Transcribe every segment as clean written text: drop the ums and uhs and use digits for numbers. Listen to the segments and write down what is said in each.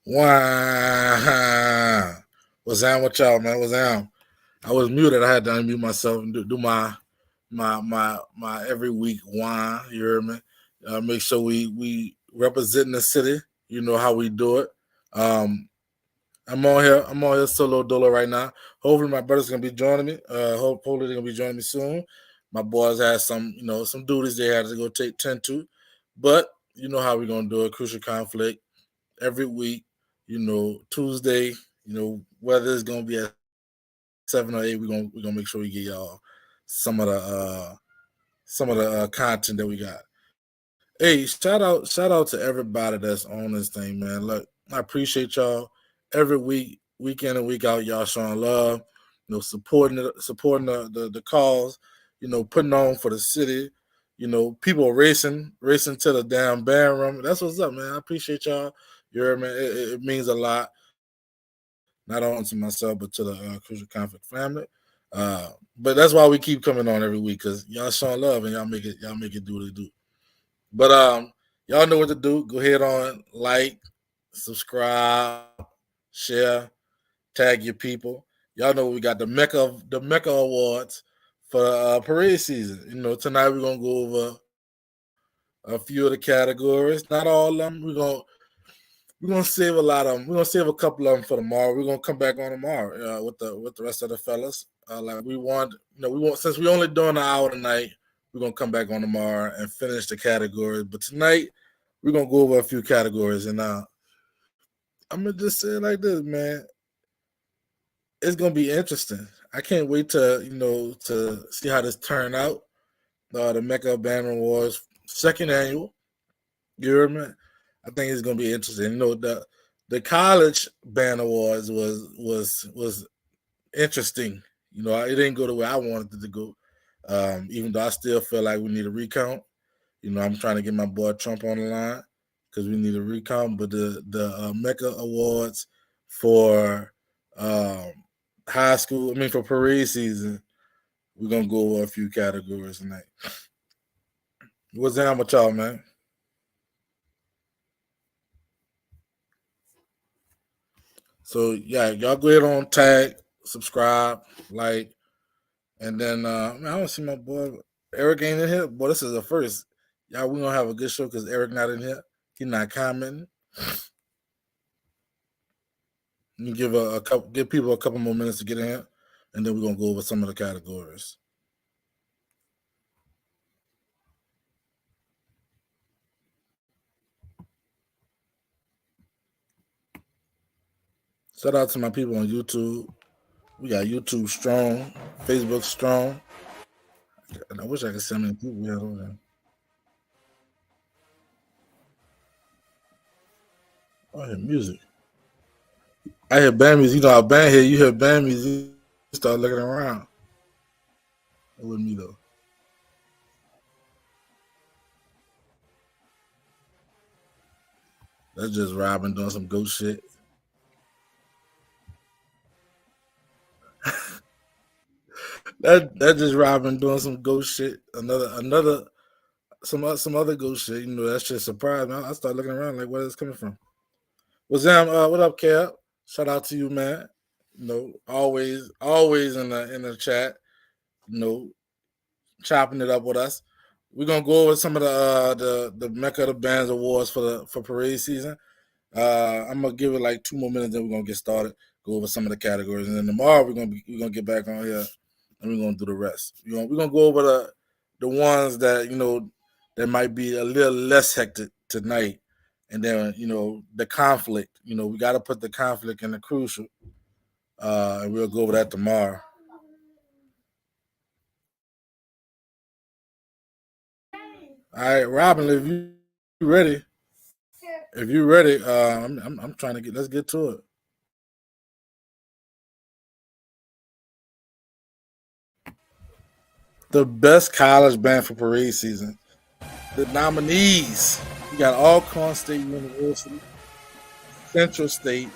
Wow. What's down with y'all, man? What's down? I was muted. I had to unmute myself and do my every week wine. You hear me? Make sure we representing the city. You know how we do it. Um, I'm on here. I'm on here solo dolo right now. Hopefully my brother's gonna be joining me. Hopefully they're gonna be joining me soon. My boys had some duties they had to go tend to, but you know how we gonna do it. Crucial conflict every week. Tuesday. Whether it's gonna be at 7 or 8, we're gonna make sure we get y'all some of the content that we got. Hey, shout out to everybody that's on this thing, man. Look, I appreciate y'all every week in and week out. Y'all showing love, supporting the cause, putting on for the city. People racing to the damn band room. That's what's up, man. I appreciate y'all. You heard me. It means a lot, not only to myself but to the Crucial Conflict family. But that's why we keep coming on every week because y'all showing love and y'all make it do what it do. But y'all know what to do. Go ahead on subscribe, share, tag your people. Y'all know we got the MECCA Awards for parade season. Tonight we're gonna go over a few of the categories. Not all of them. We're gonna save a lot of them. We're gonna save a couple of them for tomorrow. We're gonna come back on tomorrow with the rest of the fellas. Like we want since we only doing an hour tonight. We're gonna come back on tomorrow and finish the categories. But tonight we're gonna go over a few categories, and I'm gonna just say it like this, man. It's gonna be interesting. I can't wait to see how this turn out. The MECCA Band Awards second annual. You heard me? I think it's gonna be interesting. The college band awards was interesting. It didn't go the way I wanted it to go. Even though I still feel like we need a recount. I'm trying to get my boy Trump on the line because we need a recount. But the MECCA Awards for um, high school, I mean for parade season, we're gonna go over a few categories tonight. What's down with y'all, man? So yeah, y'all go ahead on tag, subscribe, like, and then man, I don't see my boy Eric ain't in here. Boy, this is the first. Y'all, we gonna have a good show because Eric not in here. He not commenting. You give people a couple more minutes to get in here, and then we're gonna go over some of the categories. Shout out to my people on YouTube. We got YouTube strong, Facebook strong. And I wish I could see how many people we had on there. I hear music. I hear band music. You know how band here. You hear band music. You start looking around. It wasn't me though. That's just Robin doing some ghost shit. That just Robin doing some ghost shit. Another some other ghost shit. That shit surprised me. I start looking around like where it's coming from. What's up? What up, Cap? Shout out to you, man. Always in the chat. You know, chopping it up with us. We're gonna go over some of the Mecca of the Bands awards for parade season. I'm gonna give it like 2 more minutes, then we're gonna get started. Go over some of the categories, and then tomorrow we're gonna get back on here, and we're gonna do the rest. We're gonna go over the ones that might be a little less hectic tonight, and then the conflict. We got to put the conflict in the crucial, and we'll go over that tomorrow. All right, Robin, ready, if you ready, I'm trying to get. Let's get to it. The best college band for parade season. The nominees. We got Alcorn State University, Central State,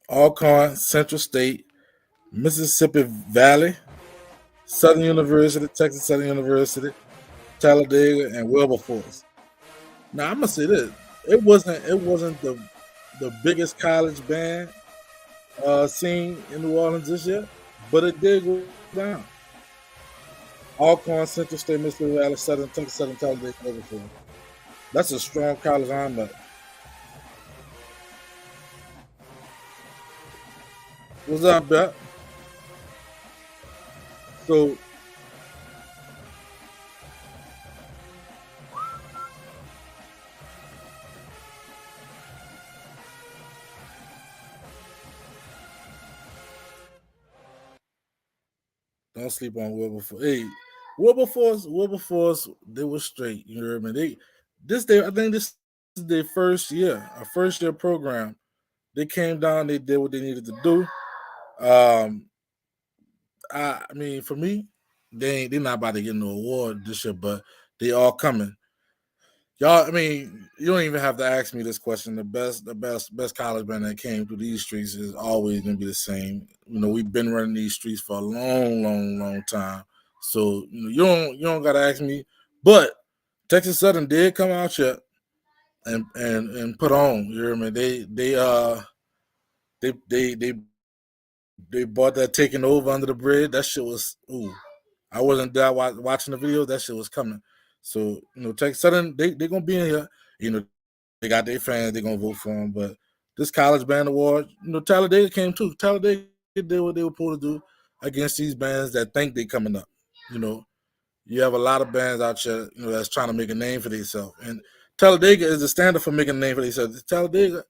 Alcorn, Central State, Mississippi Valley, Southern University, Texas Southern University, Talladega, and Wilberforce. Now I'm gonna say this: it wasn't the biggest college band scene in New Orleans this year, but it did go down. Alcorn, Central State, Mississippi Valley, Southern Texas, Southern Talladega, Wilberforce. That's a strong college lineup. What's up, Bet? So don't sleep on Wilberforce. Hey, Wilberforce, they were straight. You know what I mean? I think this is their first year, a first year program. They came down, they did what they needed to do. Um, I mean, for me, they're not about to get no award this year, but they all coming. Y'all, I mean, you don't even have to ask me this question. Best college band that came through these streets is always gonna be the same. You know, we've been running these streets for a long time. So you don't gotta ask me. But Texas Southern did come out here and put on. You know what I mean? They bought that taking over under the bridge. That shit was ooh. I wasn't there watching the video. That shit was coming. So Texas Southern they gonna be in here. You know they got their fans. They gonna vote for them. But this college band award, Talladega came too. Talladega did what they were supposed to do against these bands that think they coming up. You know, you have a lot of bands out here, that's trying to make a name for themselves. And Talladega is the standard for making a name for themselves. Talladega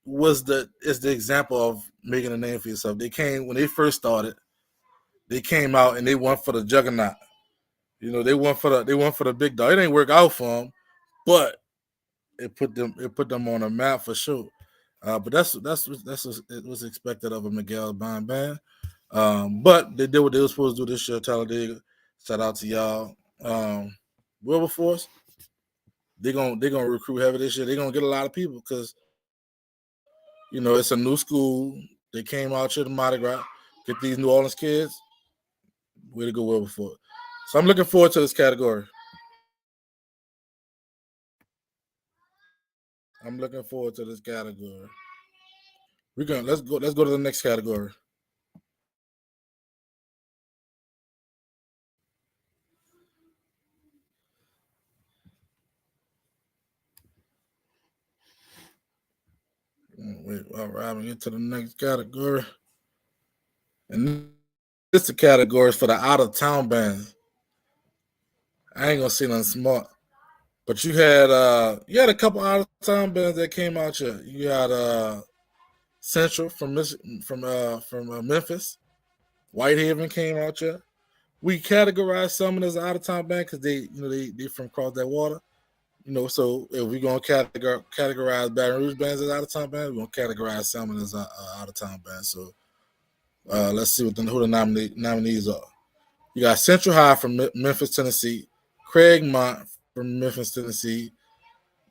is the example of making a name for yourself. They came when they first started. They came out and they went for the juggernaut. They went for the big dog. It didn't work out for them, but it put them on a map for sure. But that's it was expected of a Miguel Bond band. But they did what they were supposed to do this year. Talladega, shout out to y'all. Wilberforce, they're gonna recruit heavy this year. They're gonna get a lot of people because it's a new school. They came out here to Mardi Gras, get these New Orleans kids. Way to go, Wilberforce. So I'm looking forward to this category. I'm looking forward to this category. We're gonna let's go to the next category. Wait, all right, we get to the next category. And this the categories for the out of town bands. I ain't gonna say nothing smart. But you had a couple out of town bands that came out here. You had Central from Memphis. Whitehaven came out here. We categorized some of them as out of town band because they from across that water. So if we're gonna categorize Baton Rouge bands as out of town bands, we're gonna categorize some as out of town bands. So let's see who the nominees are. You got Central High from Memphis, Tennessee. Craig Mont from Memphis, Tennessee.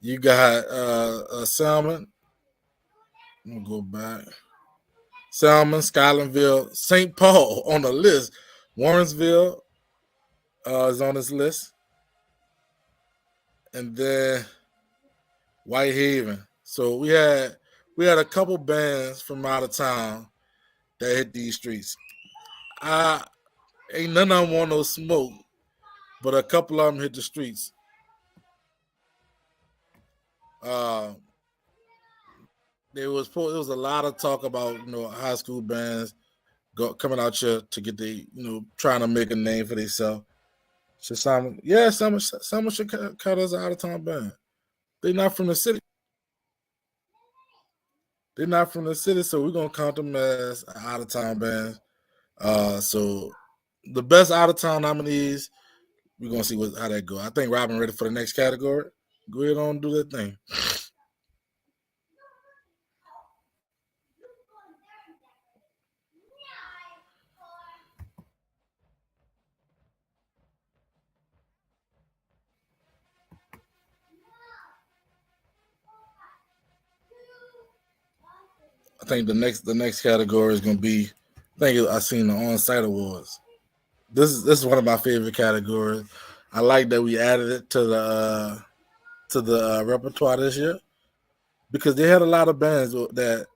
You got Salmon. I'm gonna go back. Salmon, Skylandville, St. Paul on the list. Warrensville is on this list, and then Whitehaven. So we had a couple bands from out of town that hit these streets. I ain't none of them want no smoke, but a couple of them hit the streets. Uh, there was a lot of talk about high school bands coming out here to get trying to make a name for themselves. So Simon should cut us an out of town band. They not from the city. They're not from the city, so we're gonna count them as out of town band. So the best out of town nominees, we're gonna see how that go. I think Robin ready for the next category. Go ahead on and do that thing. I think the next category is gonna be I seen the on-site awards. This is one of my favorite categories. I like that we added it to the repertoire this year because they had a lot of bands that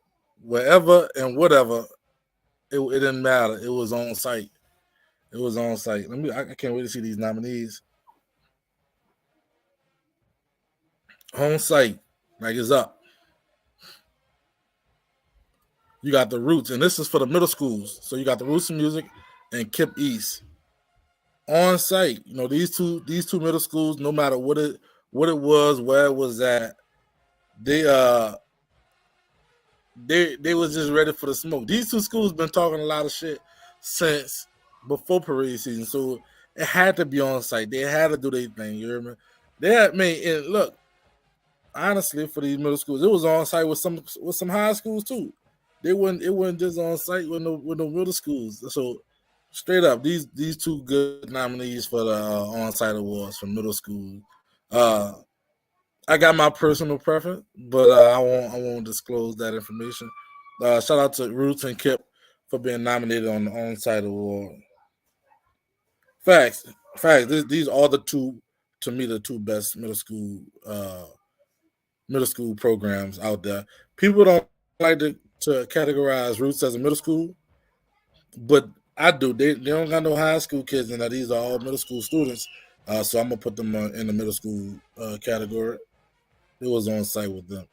wherever and whatever it didn't matter. It was on site. It was on site. I can't wait to see these nominees on site. Like it's up. You got the Roots, and this is for the middle schools. So you got the Roots of Music and Kip East on site. You know these two middle schools. No matter what it was, where it was at, they they was just ready for the smoke. These two schools been talking a lot of shit since before parade season, so it had to be on site. They had to do their thing. You hear me? They had made and look honestly for these middle schools, it was on site with some high schools too. It wasn't just on site with no middle schools. So straight up, these two good nominees for the on site awards for middle school. Uh, I got my personal preference, but I won't disclose that information. Shout out to Roots and Kip for being nominated on the on site award. Facts, facts. These are the two to me the two best middle school programs out there. People don't like to categorize Roots as a middle school, but I do. They don't got no high school kids, and these are all middle school students. So I'm gonna put them in the middle school category. It was on site with them.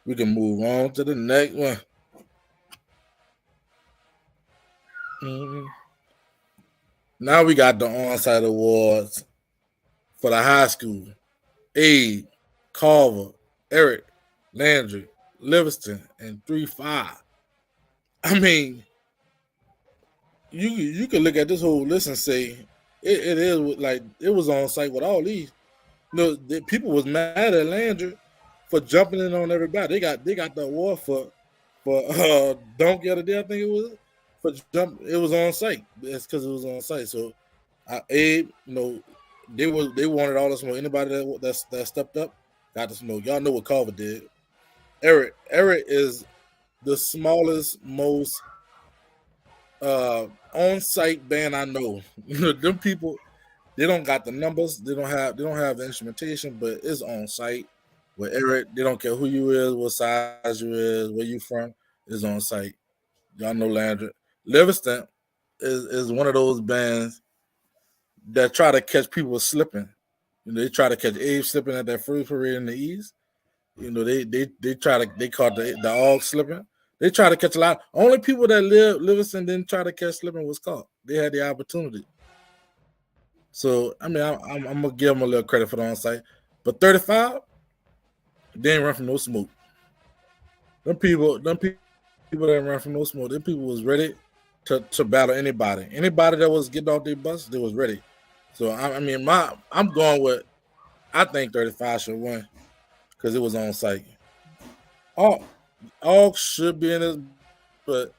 We can move on to the next one. Mhm. Now we got the on-site awards for the high school. Abe, Carver, Eric, Landry, Livingston, and 3-5. I mean, you can look at this whole list and say it is like it was on site with all these. People was mad at Landry for jumping in on everybody. They got the award for don't get a day. I think it was for jump. It was on site. It's because it was on site. So, Abe, they wanted all the smoke. Anybody that stepped up got the smoke. Y'all know what Carver did. Eric is the smallest, most on-site band I know. Them people, they don't got the numbers. They don't have the instrumentation, but it's on site. With Eric, they don't care who you is, what size you is, where you from. It's on site. Y'all know Landry. Livingston is one of those bands that try to catch people slipping. They try to catch Abe slipping at that first parade in the East. They caught the all slipping. They try to catch a lot. Only people that Livingston didn't try to catch slipping was caught. They had the opportunity. So I mean, I'm gonna give them a little credit for the onsite. But 35, they ain't run from no smoke. Them people didn't run from no smoke. Them people was ready to battle anybody. Anybody that was getting off their bus, they was ready. So I mean, I'm going with. I think 35 should win because it was on site. All should be in this, but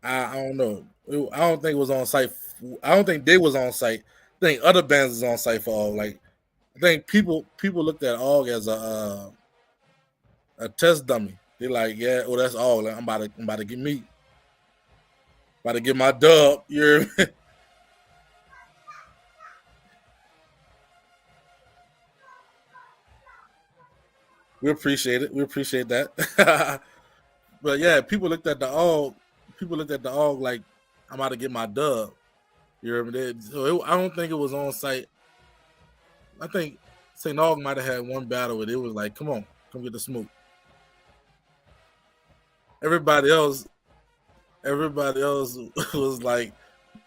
I don't know. I don't think it was on site. I don't think they was on site. I think other bands is on site for all. Like I think people looked at Og as a test dummy. They like, yeah, oh that's all. Like, I'm about to get me, about to get my dub. You're we appreciate it. We appreciate that. But yeah, people looked at the Og. People looked at the Og like I'm about to get my dub. You remember that? So I don't think it was on site. I think St. Aug might have had one battle where it was like, come on, come get the smoke. Everybody else, everybody else was like,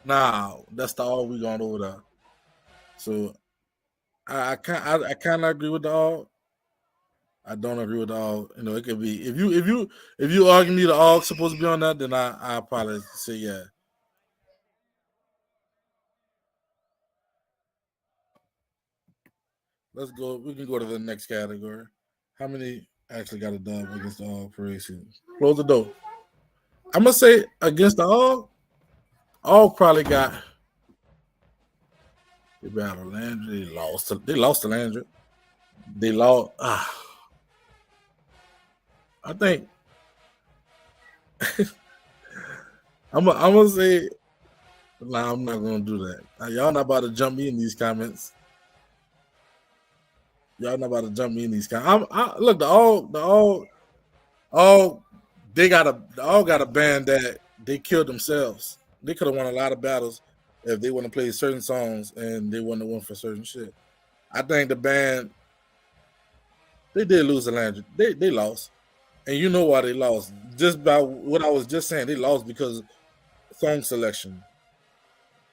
nah, that's the all we going over there. So I kind of agree with the all. I don't agree with the all. It could be if you argue me the all supposed to be on that, then I probably say yeah. Let's go. We can go to the next category. How many actually got a dub against the all parade season? Close the door. I'm gonna say against the all. All probably got they battled Landry. They lost. They lost to Landry. They lost. I think I'm gonna say, nah, I'm not gonna do that. Y'all not about to jump me in these comments. Y'all not about to jump me in these comments. Look, all they all got a band that they killed themselves. They could have won a lot of battles if they wouldn't have played certain songs and they wouldn't have won for certain shit. I think the band they did lose the land. They lost, and you know why they lost. Just by what I was just saying, they lost because song selection.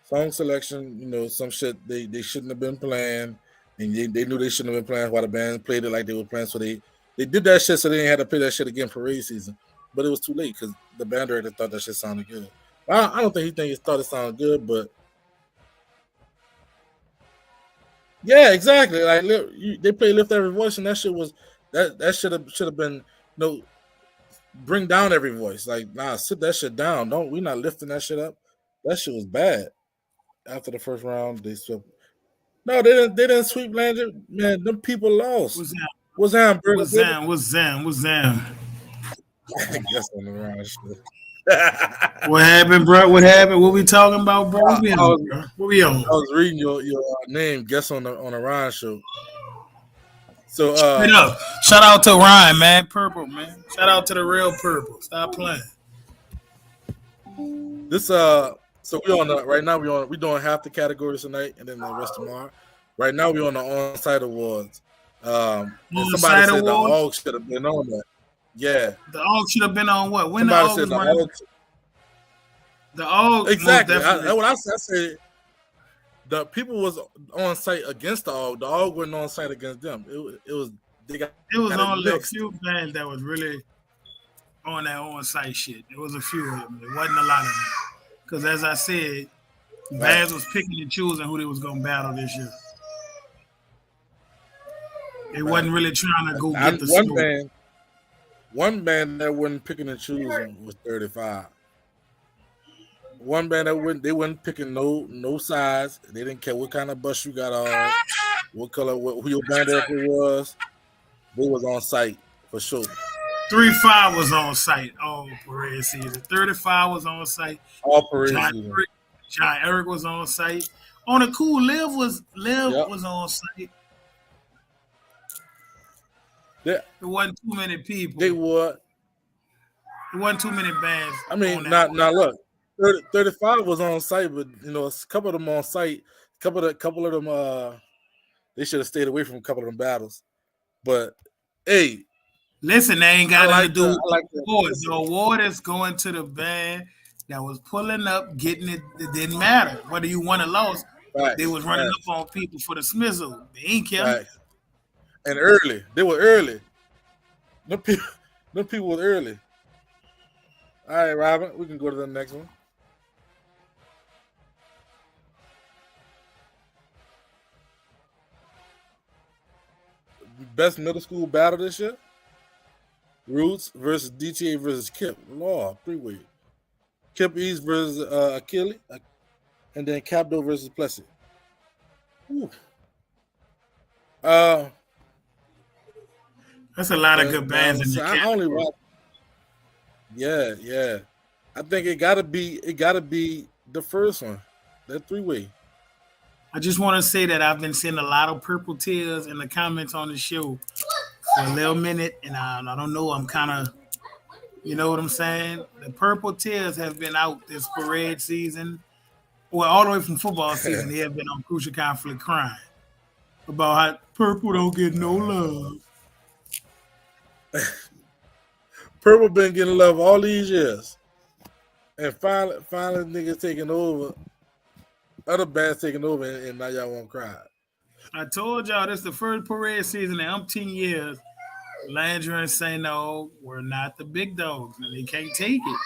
Song selection, some shit they shouldn't have been playing, and they knew they shouldn't have been playing while the band played it like they were playing. So they did that shit so they didn't have to play that shit again for race season. But it was too late because the band director thought that shit sounded good. I don't think he thought it sounded good, but yeah, exactly. Like they play "Lift Every Voice" and that shit was that should have been bring down every voice. Like, nah, sit that shit down. Don't we not lifting that shit up? That shit was bad. After the first round, they swept. No, they didn't. They didn't sweep Landry. Man, them people lost. What's that? What's Zam? What's Zam? What's Zam? I guess on the round shit. What happened, bro? What happened? What we talking about, bro? What we on, bro? What we on? I was reading your name. Guess on the Ryan show. So straight up, shout out to Ryan, man. Purple, man. Shout out to the real Purple. Stop playing. This so we on the right now we doing half the categories tonight and then the rest tomorrow. Right now we on the on-site awards. And somebody said the AUG should have been on that. Yeah, the AUG should have been on what? When somebody the said AUG the AUG exactly. That's what I said. I said the people was on site against the AUG. The AUG wasn't on site against them. It was they got. It was only a mixed. few bands that was really on that on-site shit. There was a few of them. There wasn't a lot of them. Because as I said, bands was picking and choosing who they was gonna battle this year. They wasn't really trying to go get the smoke. One band that wasn't picking and choosing was 35. One band that they wasn't picking no size. They didn't care what kind of bus you got on, what color, who your band director was. They was on site for sure. 35 was on site all parade season. 35 was on site. All parade season. John Eric was on site. On the cool, Liv was on site. There wasn't too many people. They were. There wasn't too many bands. I mean, now look, 35 was on site, but a couple of them on site. Couple of them, they should have stayed away from a couple of them battles. But hey, listen, they ain't got nothing to do with the award. The award is going to the band that was pulling up, getting it. It didn't matter whether you won or lost. Right. They was running up on people for the dismissal. They ain't care. Right. And early, they were early. Them people were early. All right, Robin, we can go to the next one. Best middle school battle this year? Roots versus DTA versus Kip. Law, 3-way. Kip East versus Achille. And then Capdo versus Plessy. Ooh. That's a lot of good bands in the I only watch. Yeah. I think it gotta be the first one. That 3-way. I just want to say that I've been seeing a lot of purple tears in the comments on the show for a little minute, and I don't know. I'm kind of, you know what I'm saying? The purple tears have been out this parade season, well, all the way from football season. They have been on Crucial Conflict crying about how purple don't get no love. Purple been getting love all these years, and finally niggas taking over. Other bands taking over, and now y'all won't cry. I told y'all this is the first parade season in umpteen years. Landry and St. No, we're not the big dogs, and they can't take it.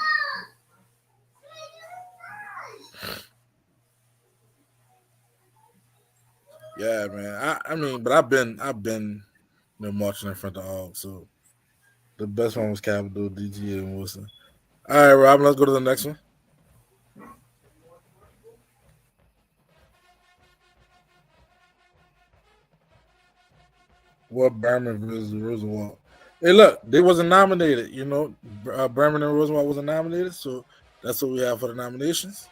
Yeah, man. I mean, but I've been marching in front of all. So the best one was Capitol, DGA, and Wilson. All right, Rob, let's go to the next one. What Berman versus Roosevelt? Hey, look, they wasn't nominated. You know, Bremen and Roosevelt wasn't nominated, so that's what we have for the nominations.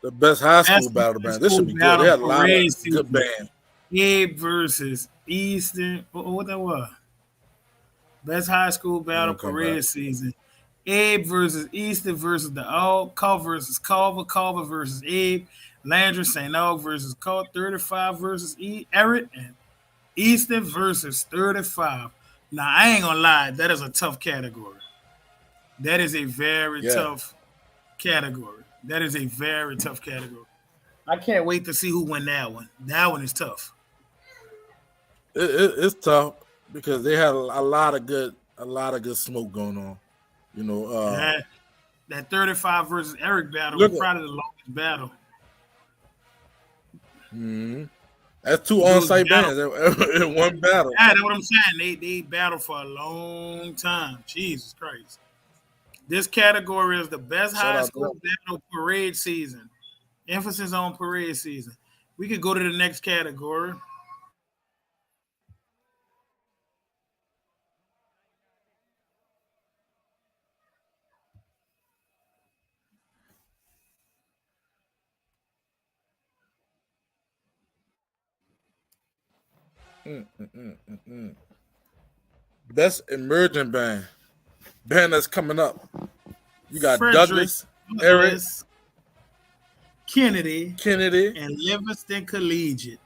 The best high school Best battle high band. This school should be good. They battle had a lot of parade good season. bands. Abe versus Easton. What that was? Best high school I'm battle gonna come back. parade season. Abe versus Easton versus the All. Call versus Culver. Culver versus Abe. Landry St. Aug versus Call. 35 versus Eric. And Easton versus 35. Now, I ain't gonna lie. That is a tough category. That is a very Yeah, tough category. That is a very tough category. I can't wait to see who win that one. That one is tough. it's tough because they had a lot of good smoke going on. You know, That, that 35 versus Eric battle was look at probably the longest battle. that's two Those on-site battle, bands in one battle. yeah, that's what I'm saying. They battle for a long time. Jesus Christ. This category is the best Shout high out to school them. battle parade season. Emphasis on parade season. We could go to the next category. Best emerging band that's coming up. You got Frederick Douglas, Eric, Douglass, Kennedy, Kennedy. and Livingston Collegiate.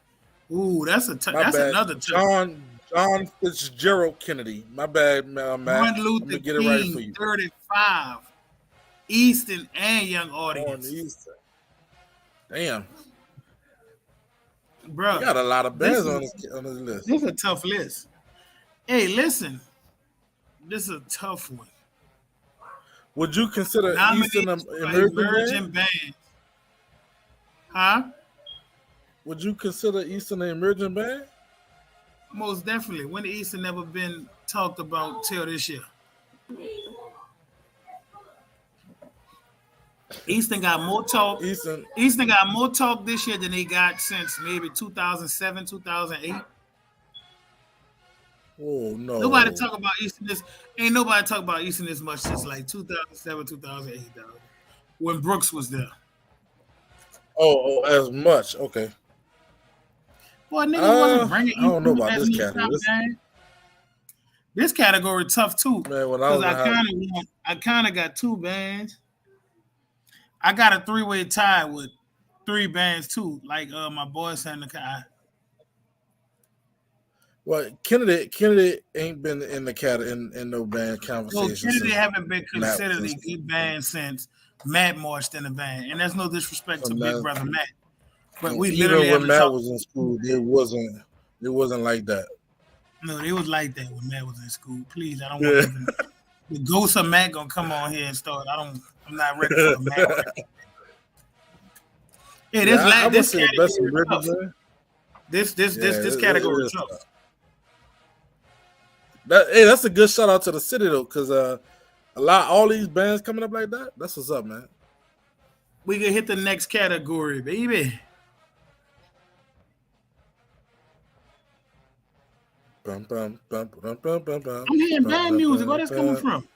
Ooh, My that's bad. another tough. John Fitzgerald Kennedy. My bad, Matt. Martin I'm Luther gonna get it right for King, you. 35. Easton and Young On the Audience. East. Damn, you Bruh, got a lot of this bands is on this list. this is a tough list. Hey, listen, this is a tough one. Would you consider Eastern Nominees an for emerging band? emerging bands. Huh? Would you consider Eastern an emerging band? Most definitely. When the Eastern never been talked about till this year. Eastern got more talk. Eastern. Eastern got more talk this year than they got since maybe 2007, 2008. Oh Nobody no. talk about Eastern this. Ain't nobody talk about Eastern this much since like 2007, 2008, dog. When Brooks was there. As much. Okay. Boy, niggas wasn't bringing I don't know Eastern about as this many top category. bands. This category tough too, Man, when I because was in high, I kind of got two bands. I got a three-way tie with three bands too, like my boy Santa. well, Kennedy ain't been in the in no band Well, conversation Kennedy since haven't been Matt was considered in a school. good band since Matt marched in the band, and that's no disrespect to From Big that, Brother Matt, but and we literally even when haven't Matt talked. was in school, it wasn't like that. No, it was like that when Matt was in school. Please, I don't want Yeah. to even. The ghost of Matt gonna come on here and start. I'm not ready for a Matt. Hey, Yeah, I would this say best category emerging tough. band. This It category is tough. tough. That's a good shout out to the city though, because all these bands coming up like that. That's what's up, man. We can hit the next category, baby. Bum, bum, bum, bum, bum, bum, bum, I'm hearing bum, band bum, music. Where bum, that's coming bum. from?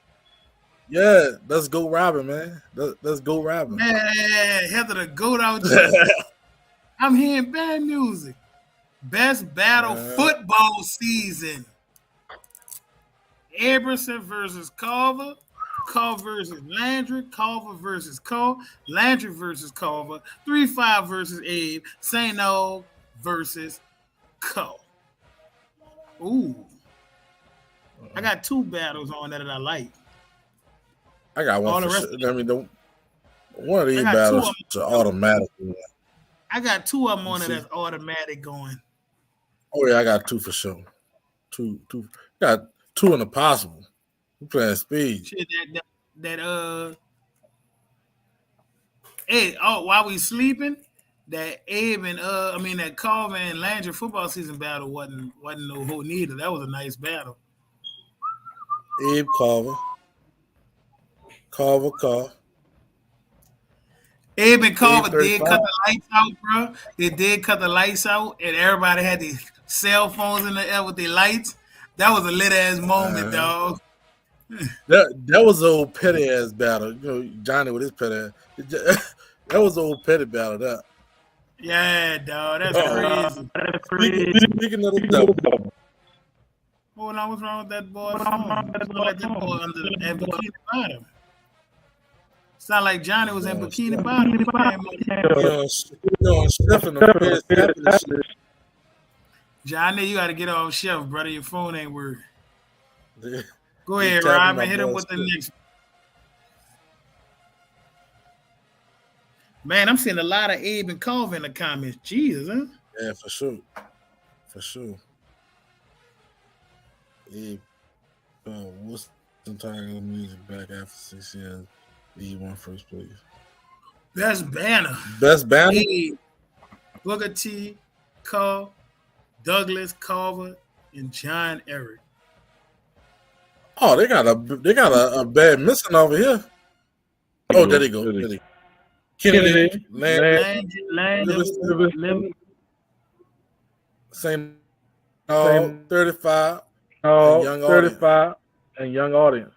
Yeah, let's go robbing, man. Let's go robbing. Man, Heather the goat out here. I'm hearing band music. Best battle football season. Aberson versus Culver. Culver versus Landry. Culver versus Cole. Landry versus Culver. 3-5 versus Abe. St. Aug versus Cole. Ooh. I got two battles on that I like. I got All one the for rest sure. I mean, one of these I got two of battles should automatically. I got two of them You on it see? that's automatic going. Oh yeah, I got two for sure. Two. Got two in the possible. We playing speed. Shit, hey, while we sleeping, that Abe and that Carver and Landry football season battle wasn't no whole neither. That was a nice battle. Abe Carver. Abe and Carver did 35. cut the lights out, bro. They did cut the lights out, and everybody had these cell phones in the air with their lights. That was a lit ass moment, dog. That was an old petty ass battle. You know, Johnny with his petty ass. That was an old petty battle. That. Yeah, dog. That's crazy. Speaking of the devil. Hold on, what's wrong with that boy phone? It look like that boy under the Bikini Bottom. Sound like Johnny was in Bikini Bottom. Johnny, you got to get off shelf, brother. Your phone ain't working. Go ahead, Rob, and hit him with the next. Man, I'm seeing a lot of Abe and Carver in the comments. Jesus, huh? Yeah, for sure. For sure. Abe, what's the entire music back after 6 years? He won first place. Best banner. Best banner? Abe, Booker T, Carl, Douglas, Carver, and John Eric. Oh, they got a bad missing over here. Oh, there they go. Kennedy, Land, same 35, and young audience.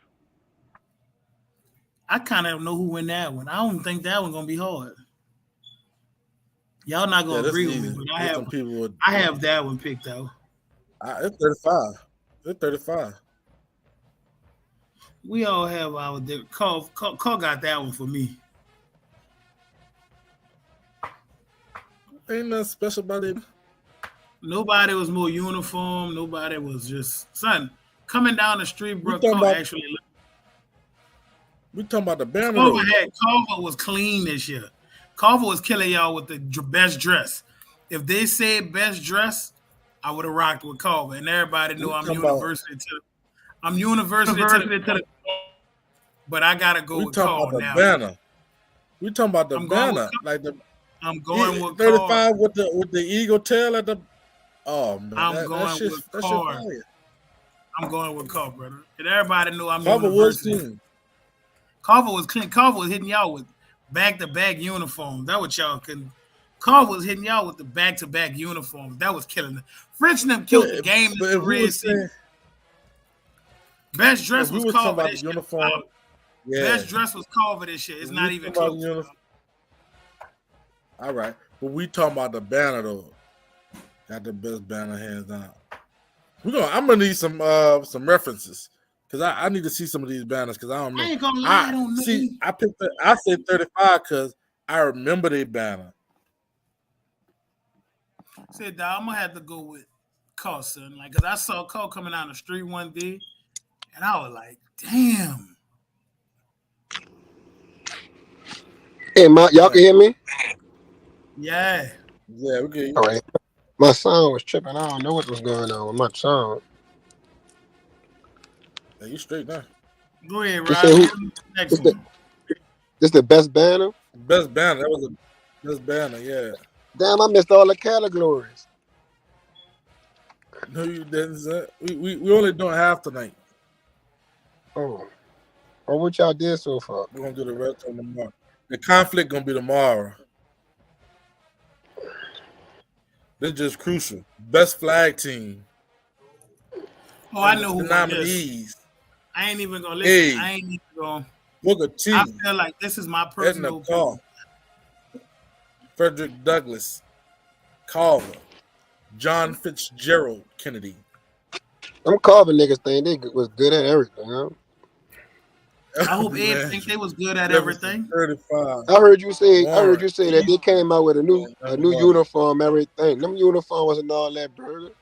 I kind of know who win that one. I don't think that one's gonna be hard. Y'all not gonna agree with me, but I have that one picked out. It's 35. It's 35. We all have our Call got that one for me. Ain't nothing special about it. Nobody was more uniform. Nobody was just son coming down the street. Bro, actually. We talking about the banner. Carver was clean this year. Carver was killing y'all with the best dress. If they said best dress, I would have rocked with Carver, and everybody knew I'm university to the. But I gotta go with Carver now. Banner. We talking about the banner, like the. I'm going with 35 with the eagle tail at the. Oh man, I'm going with Carver. I'm going with Carver, brother. And everybody knew I'm university. Carver was clean. Carver was hitting y'all with back-to-back uniforms. That what y'all couldn't. Carver was hitting y'all with the back-to-back uniforms. That was killing them. French and them killed the game in the red season. Best dress was Carver this year. Yeah. Best dress was Carver this year. It's not even close. All right, but we talking about the banner though. Got the best banner hands down. I'm gonna need some references because I need to see some of these banners because I don't know. I ain't gonna lie, I don't know. See, I said 35 because I remember their banner. Said, dog, I'm gonna have to go with Cole, son. Like, cause I saw Cole coming down the street one day, and I was like, damn. Hey, y'all can hear me? Yeah. Yeah, we can. All right. My sound was tripping. I don't know what was going on with my sound. Yeah, you straight now. Go ahead, Rob. This the best banner? Best banner. That was the best banner, yeah. Damn, I missed all the categories. No, you didn't. We only doing half tonight. Oh. Well, what y'all did so far? We're gonna do the rest on tomorrow. The conflict gonna be tomorrow. This is just crucial. Best flag team. Oh, I know who the nominees. I ain't even gonna listen. I ain't even gonna. Booker T. I feel like this is my personal opinion. Frederick Douglass, Carver, John Fitzgerald Kennedy. Them Carver niggas think they was good at everything, huh? I hope Ed think they was good at everything. 35. I heard you say that they came out with a new uniform, everything. Them uniforms wasn't all that burger.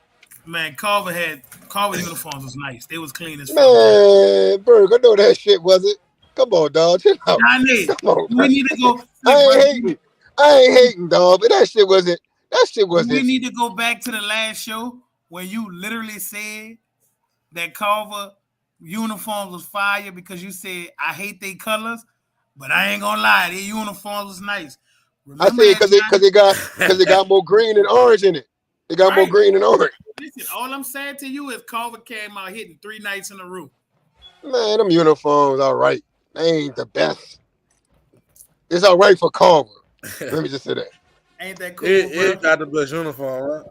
Man, Carver uniforms was nice. They was clean as fuck. Man, Berg, I know that shit wasn't. Come on, dog. Chill out. We need to go. I ain't hating, dog, but that shit wasn't. We need to go back to the last show where you literally said that Carver uniforms was fire because you said I hate their colors, but I ain't gonna lie, their uniforms was nice. Remember I said because it got more green and orange in it. It got more green and orange. Listen, all I'm saying to you is Carver came out hitting 3 nights in a row. Man, them uniforms all right. They ain't the best. It's all right for Carver. Let me just say that. Ain't that cool? It got the best uniform, right?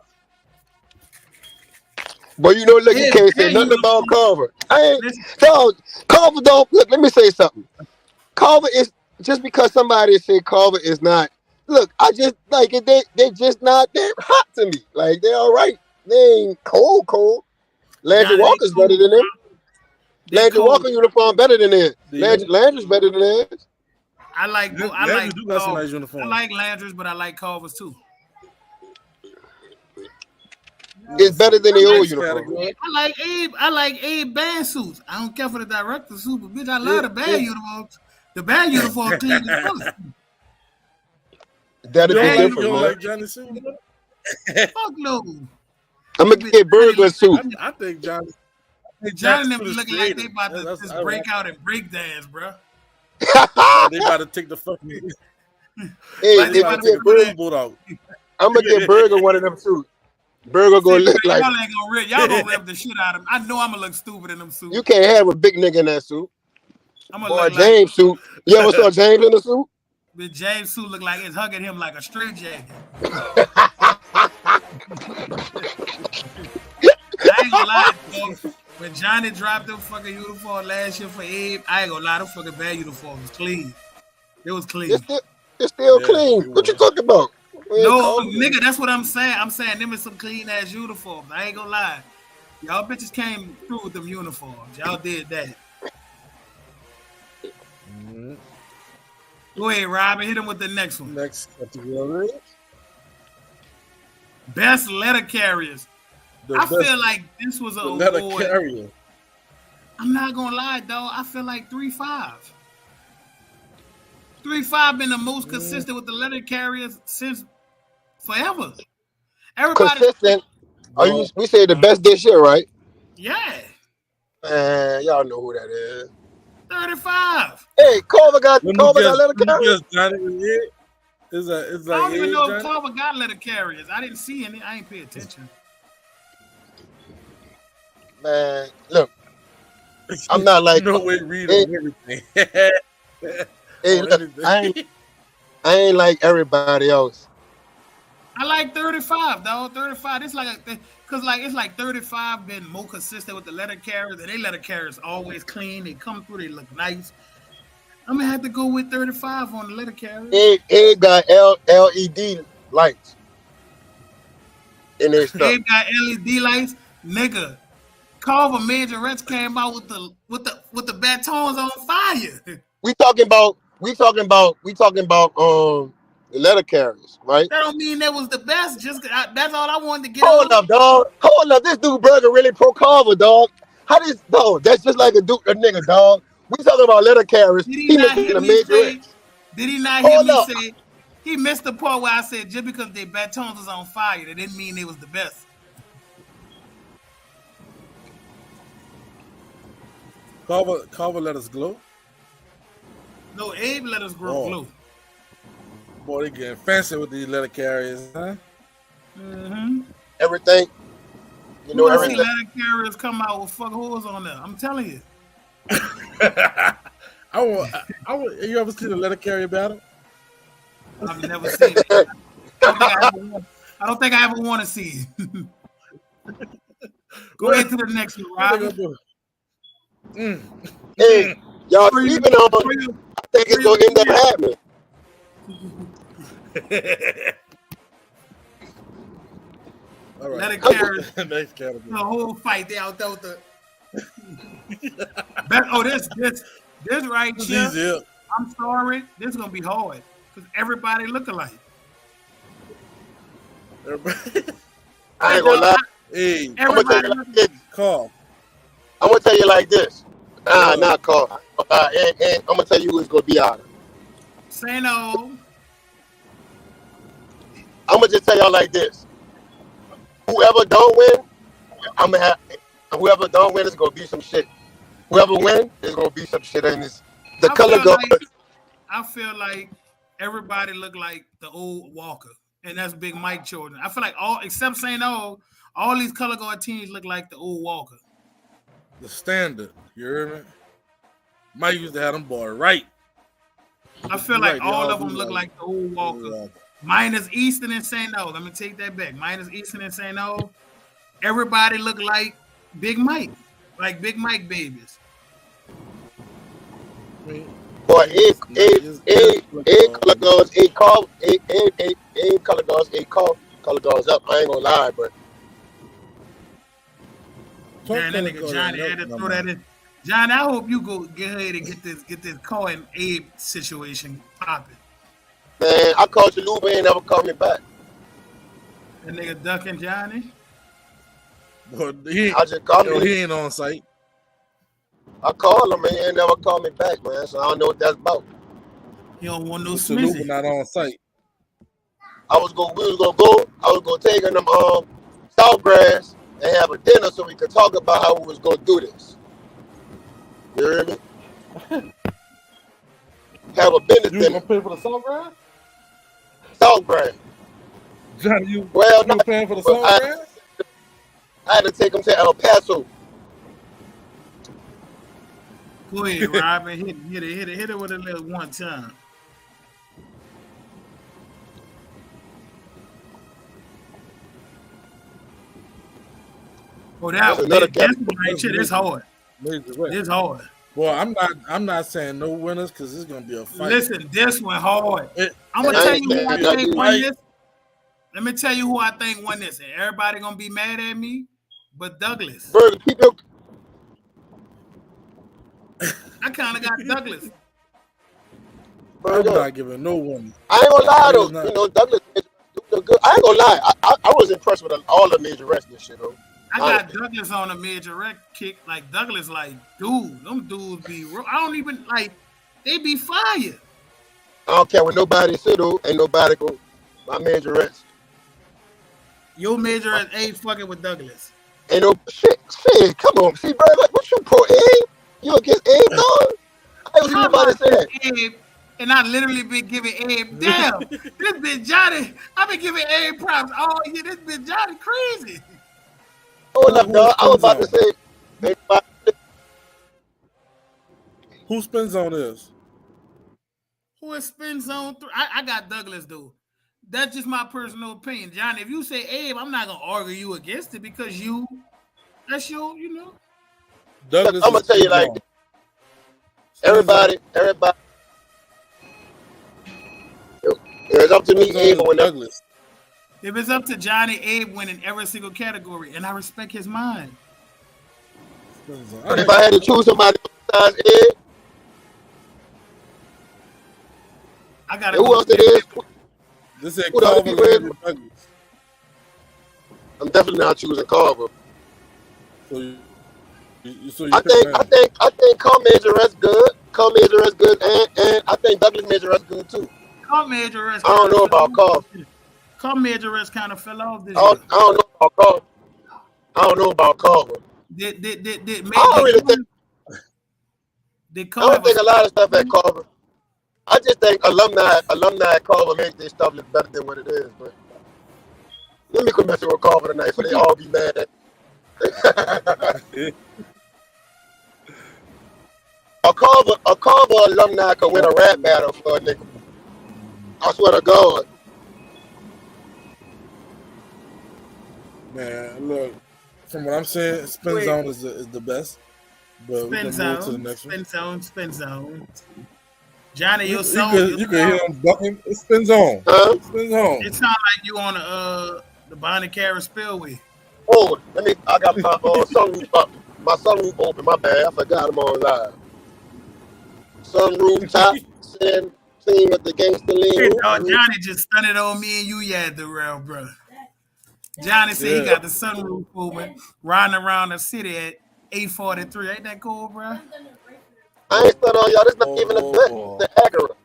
But you know, look, you Yeah, can't say bad nothing about uniform. Carver. I ain't Listen, dog. Carver don't look. Let me say something. Carver is just because somebody say Carver is not. Look, I just like it. They just not that hot to me. Like they're all right. They ain't cold. Landry Johnny, they Walker's better cold, than them. bro. They Landry cold. Walker uniform better than theirs. Do you? Landry's better than theirs. I Landry like do got some nice I uniforms. like Landry's, but I like Culver's too. It's better than I the like old Next uniform. category. I like Abe band suits. I don't care for the director's suit, but bitch, I Yeah, love the band yeah. uniforms. The band uniform clean as fuck. That'll be Band You different, don't uniform, man. like Johnny Suit? fuck no. I'm That gonna bitch get Johnny Burger look suit. I think Johnny Johnny and them Suit is looking like they creative. about to That's just I like. break out and break dance, bro. Like they about to take the fucking. Hey, Like They they if about you to about to take get the put Burger, in. football out. I'm gonna get Burger one of them suits. Burger See, gonna look bro, like y'all ain't gonna rip. Y'all gonna rip the shit out of him. I know I'm gonna look stupid in them suits. you can't have a big nigga in that suit. I'm gonna Boy, look like James suit. You ever saw James in the suit? the James suit look like it's hugging him like a straight jacket. I ain't gonna lie, though. When Johnny dropped them fucking uniform last year for Abe, I ain't gonna lie, them fucking bad uniform was clean. It was It's clean. still, it's still Yeah, clean. it What you was. talking about? We ain't No, calling it. nigga, that's what I'm saying. I'm saying them is some clean ass uniforms. I ain't gonna lie. Y'all bitches came through with them uniforms. Y'all did that. Mhm. Go ahead, Robin. Hit him with the next one. Next category. Best letter carriers. The I best feel like this was an the letter award. carrier. I'm not gonna lie, though. I feel like 3-5. 3-5 been the most consistent with the letter carriers since forever. Everybody, Consistent. Are you? Well, We say the best this year, right? yeah, Man, y'all know who that is. 35. Hey, Carver got let me guess. let a Let me carry. guess. Johnny is it? It's I like don't even Abe, know if Johnny. Carver got letter carriers. I didn't see any. I ain't pay attention. Man, look, I'm not like. No way read Hey, on everything. hey, On look, anything. I ain't like everybody else. I like 35, dog. 35. It's like cause like it's like 35 been more consistent with the letter carriers, and they letter carriers always clean. They come through. They look nice. I'm gonna have to go with 35 on the letter carriers. Abe got LED lights in their stuff. Abe got LED lights, nigga. Carver Majorettes came out with the batons on fire. We talking about the letter carriers, right? That don't mean that was the best. That's all I wanted to get Hold on. up, dog. Hold up. This dude Burger really pro Carver, dog. How this dog? That's just like a nigga, dog. We talking about letter carriers. Did he He not making hear a me major say? X. Did he not hear Hold me up. say? He missed the part where I said just because their batons was on fire, that didn't mean they was the best. Carver let us glow. No, Abe let us grow Oh. blue. Boy, they getting fancy with these letter carriers, huh? Mm-hmm. Everything. You You know want to see everything. letter carriers come out with fuck holes on there? I'm telling you. I want. You ever seen a letter carrier battle? I've never seen it. I don't think I ever want to see it. Go ahead to the next one, What they Robin. gonna do? Hey, y'all For you, sleeping on. for you, I think it's for gonna end up you. happening. All right. Letter carriers. Next The category. whole fight they out there with the. This right It's here. easy. I'm sorry, this is gonna be hard because everybody look alike. Everybody. I ain't gonna lie. Hey, I'm gonna tell Everybody you look like this. Carl. I'm gonna tell you like this. What? Not Carl. And I'm gonna tell you who it's gonna be out of. say no. I'm gonna just tell y'all like this. Whoever don't win, I'm gonna have. Whoever don't win is gonna be some shit. Whoever win is gonna be some shit in this. The I color feel guard. like I feel like everybody look like the old Walker, and that's Big Mike children. I feel like all except St. O, all these color guard teams look like the old Walker. The standard. You heard me? Mike used to have them boy right. I feel You're like right, they all all of them do look like the old Walker. Walker. Minus Easton and St. O. Let me take that back. Minus Easton and St. O. everybody look like Big Mike babies. I mean, Boy, it's color guards, color guards, color guards up. I ain't gonna lie, but Man, that nigga Johnny had to throw that in. Johnny, I hope you go get ahead and get this Cole and Abe situation popping. man, I called Chalupa, ain't never called me back. That nigga ducking Johnny. But I just called him. he ain't on site. I called him, and he ain't never called me back, man. So I don't know what that's about. He don't want no Chalupa smizzy. not on site. We was gonna take him Southgrass and have a dinner so we could talk about how we was gonna do this. You hear me? Have a business You dinner. gonna pay for the Southgrass? Southgrass. Johnny, you Not paying for the Southgrass? I had to take him to El Paso. Go ahead, Robin. Hit it with a little one time. Oh, that's hard. It's hard. Well, I'm not saying no winners because it's gonna be a fight. Listen, this one hard. I'm gonna tell you who I think won this. Let me tell you who I think won this, and everybody gonna be mad at me, but Douglas. I kind of got Douglas. I'm not giving no one. I ain't gonna lie though. You know, Douglas look good. I ain't gonna lie. I was impressed with all the major wrestling shit though. I got Douglas on a major rec kick. Like Douglas, like, dude, them dudes be real. I don't even like. They be fire. I don't care what nobody say though. Ain't nobody go. My major rest. Your major rest ain't fucking with Douglas. Ain't no shit. Come on, see, bro. Like, what you pro Abe? You against Abe, dog? I was nobody say that. Abe, and I literally been giving Abe. Damn, this bitch Johnny. I've been giving Abe props all year. This bitch Johnny crazy. Hold up, dog. I was about to say. Who spins on this? Who is spin zone 3? I got Douglas though. That's just my personal opinion, Johnny. If you say Abe, I'm not gonna argue you against it because that's your, you know. Douglas, I'm gonna tell you like everybody. It's up to me, Abe, or Douglas. If it's up to Johnny, Abe winning every single category, and I respect his mind. If I had to choose somebody besides Abe, I got who else it is? This is Carver. I'm definitely not choosing Carver. So I think Carl Major rest good. Carl Major rest good, and I think Douglas Major rest good too. Carl Major rest. I don't know about Carl. Carl Major rest kind of fell off this year. I don't know about Carl. I don't know about Carver. I don't think a lot of stuff at Carver. I just think alumni at Carver make their stuff look better than what it is. But let me quit messing with Carver tonight, so they all be mad at me. A Carver alumni could win a rap battle for a nigga. I swear to God. Man, look, from what I'm saying, Spin Zone is the best. But we can move to the next one. Spin Zone. Johnny, your song. You can hear him bucking. It's Spin Zone. Spin Zone. It sounds like you on the Bonnie Carey Spillway. Oh, I got my sunroof up. My sunroof open. My bad. I forgot I'm on live. Sunroof top. Sing with the gangster lean. Johnny just stunted on me and you yet the real bro. Johnny said he got the sunroof open, riding around the city at 8:43. Ain't that cool, bro? I ain't stunned on y'all. This not even a the Acura.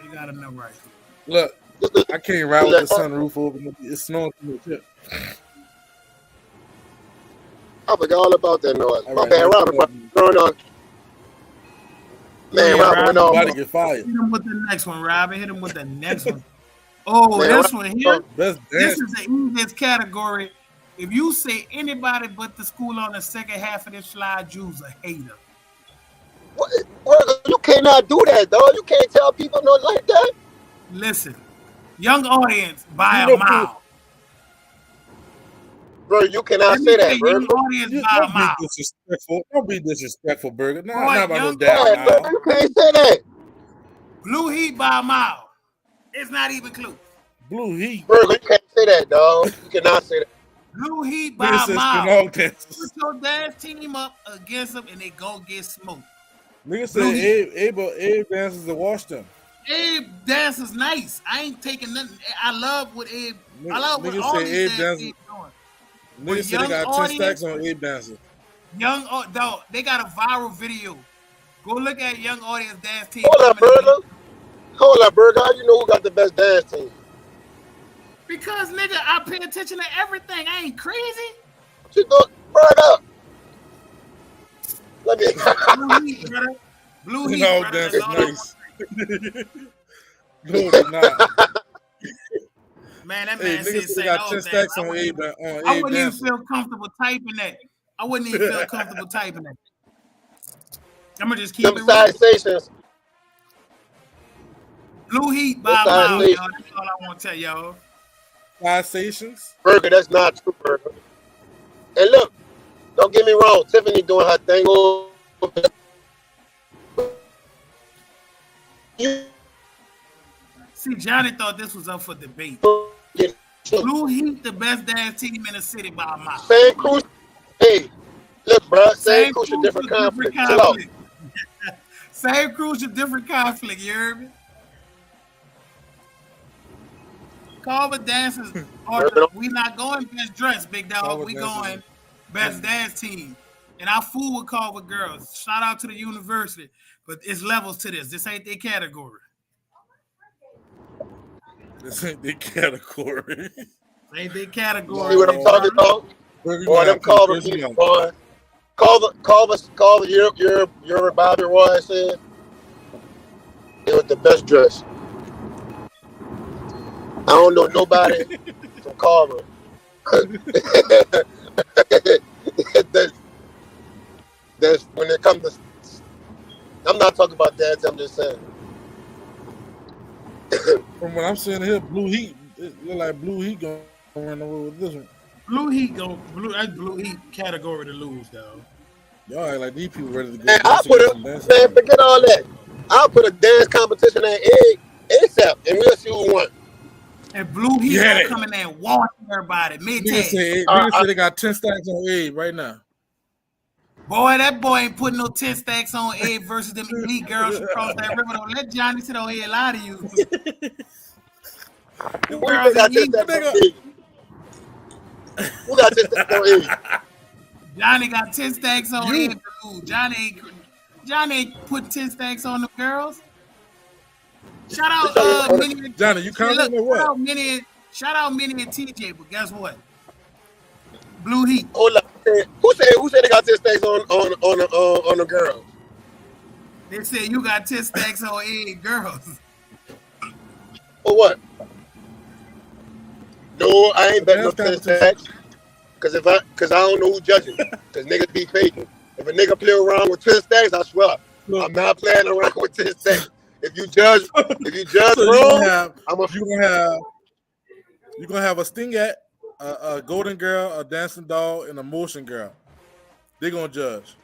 You gotta know right. Look, I can't ride with the sunroof open. It's snowing from the tip. I forgot all about that noise. My bad, Robin. Going on. Man, Robin went on. Somebody get fired. Hit him with the next one, Robin. Hit him with the next one. Oh, man, this one here. This is the easiest category. If you say anybody but the school on the second half of this slide, you's a hater. What? You cannot do that, though. You can't tell people no like that. Listen, young audience by a mile. bro, you cannot say that, bro. Young audience by a Don't be mile. disrespectful. Don't be disrespectful, Burger. Boy, Not about no young damn Yeah, bro, mile. you can't say that. Blue Heat by a mile. It's not even close. Blue Heat. Bro, you can't say that, dog. You cannot say that. Blue Heat Nigga by a said mile. Spinall dances. Put your dance team up against them and they go get smoked. Nigga Blue said Abe dances to wash them. Abe dance is nice. I ain't taking nothing. I love what Abe. I love what Nigga all say these Abe dance dances. teams doing. Nigga said they got 10 audience- stacks on Abe dances. Dog, they got a viral video. Go look at young audience dance team. Hold up, Burger. How you know who got the best dance team? Because nigga, I pay attention to everything. I ain't crazy. What you doing? Burn up. Let me. Blue Heat, brother. Blue Heat, No, brother. that's That's all I nice. want. No, it's not. Man, that Hey, man nigga said said they say got all 10 that. stacks on I Abe wouldn't even dances. feel comfortable typing that. I wouldn't even feel comfortable typing that. I'm gonna just keep Them it real. side stations. Blue Heat by a Them side mile, stations. y'all. That's all I want to tell y'all. Five stations. Burger, that's not true, Burger. And look, don't get me wrong. Tiffany doing her thing. You See, Johnny thought this was up for debate. get Blue Heat, the best dance team in the city by a mile. same cruise. Hey, look, bro. Same crucial, different conflict. Chill out. Same crucial, different conflict. You heard me? Carver dances. We not going best dress, big dog. Carver We dances. going best dance team. And I fool with Carver girls. Shout out to the university. But it's levels to this. This ain't their category. This ain't the category. This ain't their category. See what I'm talking about? Boy, them Carver people, boy. Carver, your Bobby Roy said it was the best dress. I don't know nobody from Carver. that's when it comes to. I'm not talking about that. I'm just saying. From what I'm seeing here, Blue Heat. It look like Blue Heat going to run away with this one. Blue Heat that's Blue Heat category to lose, though. Y'all act like these people ready to go. Man, forget all that. I'll put a dance competition at ASAP, and we'll see who won. And Blue Heat gonna come in there and wash everybody. Niggas say they got 10 stacks on Abe right now. Boy, that boy ain't putting no 10 stacks on Abe versus them elite girls who cross that river. Don't let Johnny sit on here and lie to you. Who got 10 stacks on Abe? Who got 10 stacks on Abe? Johnny got 10 stacks on Abe. Johnny ain't put 10 stacks on the girls. Shout out Minnie. Johnny, you coming or what? Shout out Minnie and TJ, but guess what? Blue Heat. Hold up. Who said they got 10 stacks on the girls? They said you got 10 stacks on 8 girls. For what? No, I ain't betting no 10 stacks. Cause I don't know who judging. Cause niggas be faking. If a nigga play around with 10 stacks, I swear I'm not playing around with 10 stacks. If you judge so wrong, you're gonna have a stingette, a golden girl, a dancing doll, and a motion girl. They're gonna judge.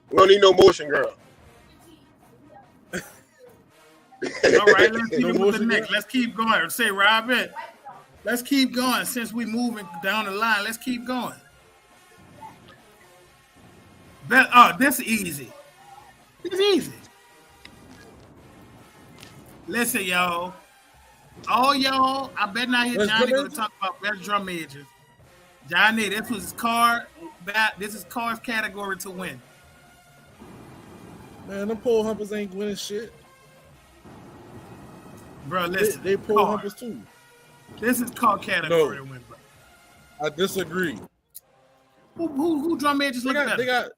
We don't need no motion girl. All right, let's keep with the next. Let's keep going. Say, Robin, let's keep going. Since we moving down the line, let's keep going. This is easy. It's easy. Listen, y'all. All y'all, I bet not hear Johnny going to talk about best drum majors. Johnny, this was Car's category to win. Man, them pole humpers ain't winning shit. Bro, listen. They pole humpers too. This is Car category to win, bro. I disagree. Who drum majors look better? They got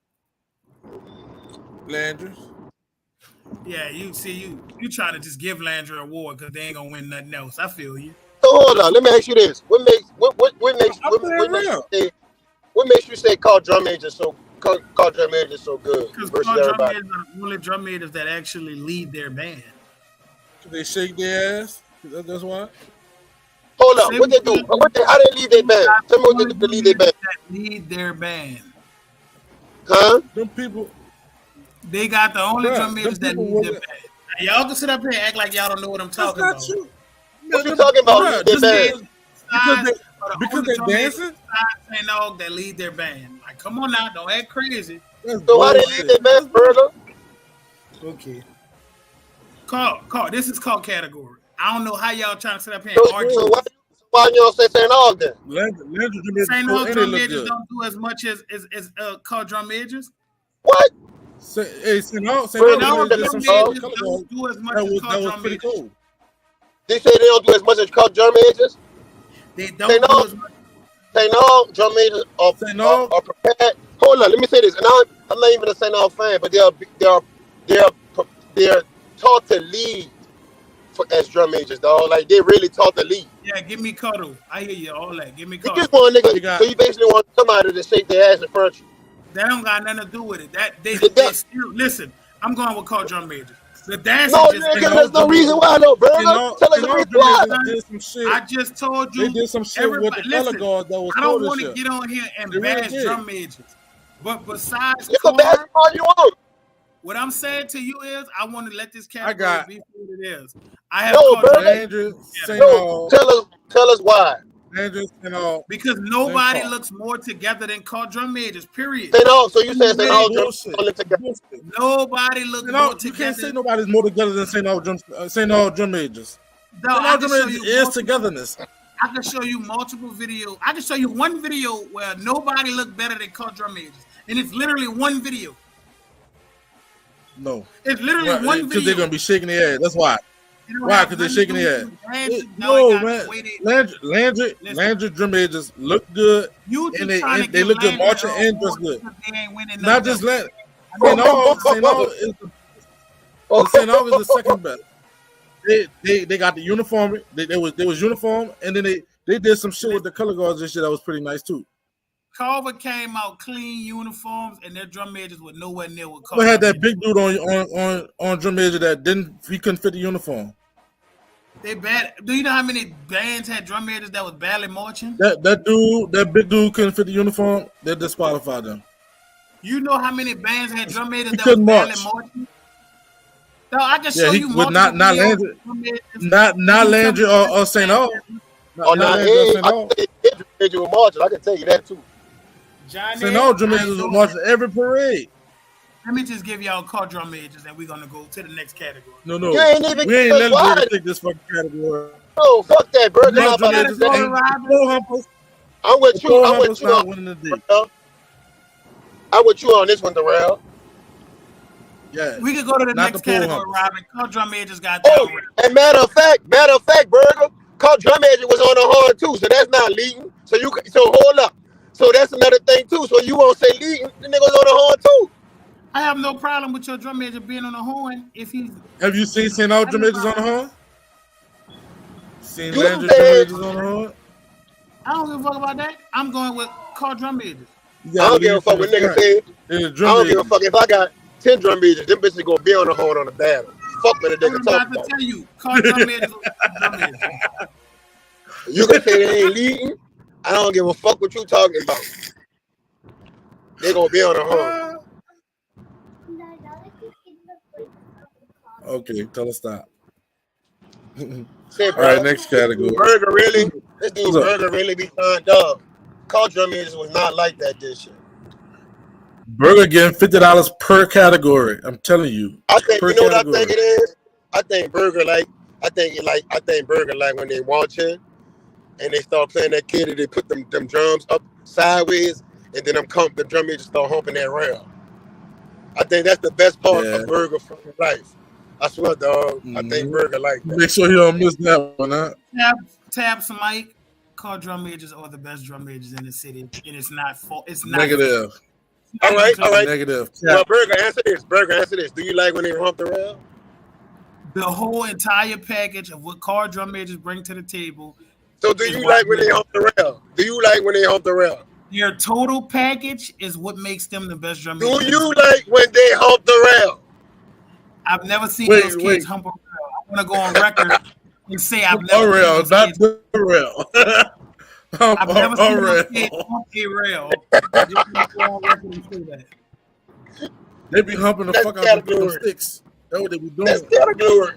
Landry's. Yeah, you try to just give Landry an award because they ain't gonna win nothing else. I feel you. So hold on, let me ask you this: what makes you say Carl drum major so good Because versus Carl everybody? drum majors are the only drum majors that actually lead their band. They shake their ass. That's why. Hold up. What they do? How they lead their band? Tell me what they do to lead their band. Lead their band. Huh? Them people. They got the only drum majors that lead their it. band. Now, y'all can sit up here and act like y'all don't know what I'm talking about. True. What you talking about? Lead their band? Because they dancing? St. Aug that lead their band. Like, come on now, don't act crazy. So how they lead their band, Burger? Okay. Call. This is called category. I don't know how y'all trying to sit up here So, and argue. so why you don't say St. Aug then? St. Aug drum majors don't do as much as called drum majors. What? Hey, St. Aug drum majors don't do as much as called drum majors. Cool. They say they don't do as much as called drum majors? They don't do as much. St. Aug drum majors are prepared. Hold on, let me say this. And I'm not even a St. Aug fan, but they're taught to lead as drum majors, dog. Like they really taught to lead. Yeah, give me cuddle. I hear you all that. Give me You cuddle. just want nigga. So you basically want somebody to shake their ass in front of you. That don't got nothing to do with it. They still listen. I'm going with called drum majors. The dance there's no reason why though, bro. Tell us the reason why. I just told you. They did some shit with the color guard that was. I don't want to get on here and bash drum majors, but besides, you can bash all you want. What I'm saying to you is, I want to let this category be what it is. I have tell us why. Because nobody looks more together than called drum majors. Period. So you said St. Aug together. Nobody looks more together. You can't say nobody's more together than St. Aug drum majors. No, St. Aug drum majors is togetherness. I can show you multiple videos. I can show you one video where nobody looked better than called drum majors, and it's literally one video. No, it's literally one video. Because they're gonna be shaking their ass. That's why. Why? Because they're shaking their ass. No, man. Landry drum majors look good, and they look good marching and dress good. Not just Landry. St. Aug is the second best. They got the uniform. They was uniform, and then they did some shit with the color guards and shit that was pretty nice too. Culver came out clean uniforms, and their drum majors were nowhere near what Culver had that big dude on drum major that he couldn't fit the uniform. They bad. Do you know how many bands had drum majors that was badly marching? That big dude couldn't fit the uniform. They disqualified them. You know how many bands had drum majors that was badly marching? No, I can show you more. Not Landry or St. Aug. I can tell you that too. St. Aug drum majors was marching every parade. Let me just give y'all called drum majors, and we're gonna go to the next category. No, we ain't letting you take this fucking category. Oh, fuck that, bro. I'm with you. I'm with you on this one, Darrell. Yeah. We could go to the next category, Robin. Called drum majors got that. Oh, and matter of fact, Burger, called drum major was on the horn too, so that's not leading. So hold up. So that's another thing too. So you won't say leading, the nigga was on the horn too. I have no problem with your drum major being on the horn if he's. Have you seen St. Aug drum majors on the horn? Seen Landry drum majors on the horn? I don't give a fuck about that. I'm going with called drum majors. I don't give a fuck what niggas say. I don't give a fuck if I got 10 drum majors. Them bitches gonna be on the horn on the battle. Fuck me, the nigga talk about. To tell you, called drum majors. You can say they ain't leading. I don't give a fuck what you talking about. They gonna be on the horn. Okay, tell us stop. Say, all right, next category. Burger really? This dude Burger really be turned up. Called drum majors was not like that this year. Burger getting $50 per category. I'm telling you. I think you know what I think it is. I think Burger like when they watching and they start playing that kid and they put them drums up sideways and then the drum majors start humping that rail. I think that's the best part of Burger for life. I swear, dog. I think Burger like that. Make sure you don't miss that one, huh? Tap some mic. Called drum majors are the best drum majors in the city, and it's not negative. All right. Negative. Well, Burger, answer this. Do you like when they hump the rail? The whole entire package of what called drum majors bring to the table. So do you like when they hump the rail? Their total package is what makes them the best drum majors. Do you like when they hump the rail? I've never seen those kids hump a rail. I want to go on record and say I've never Orel, seen not those kids. Darrell. I've never seen those kids Orel. hump a rail. I just want to go on record and say that. They be humping the Next fuck out of them category. sticks. That's what they be doing. Next category.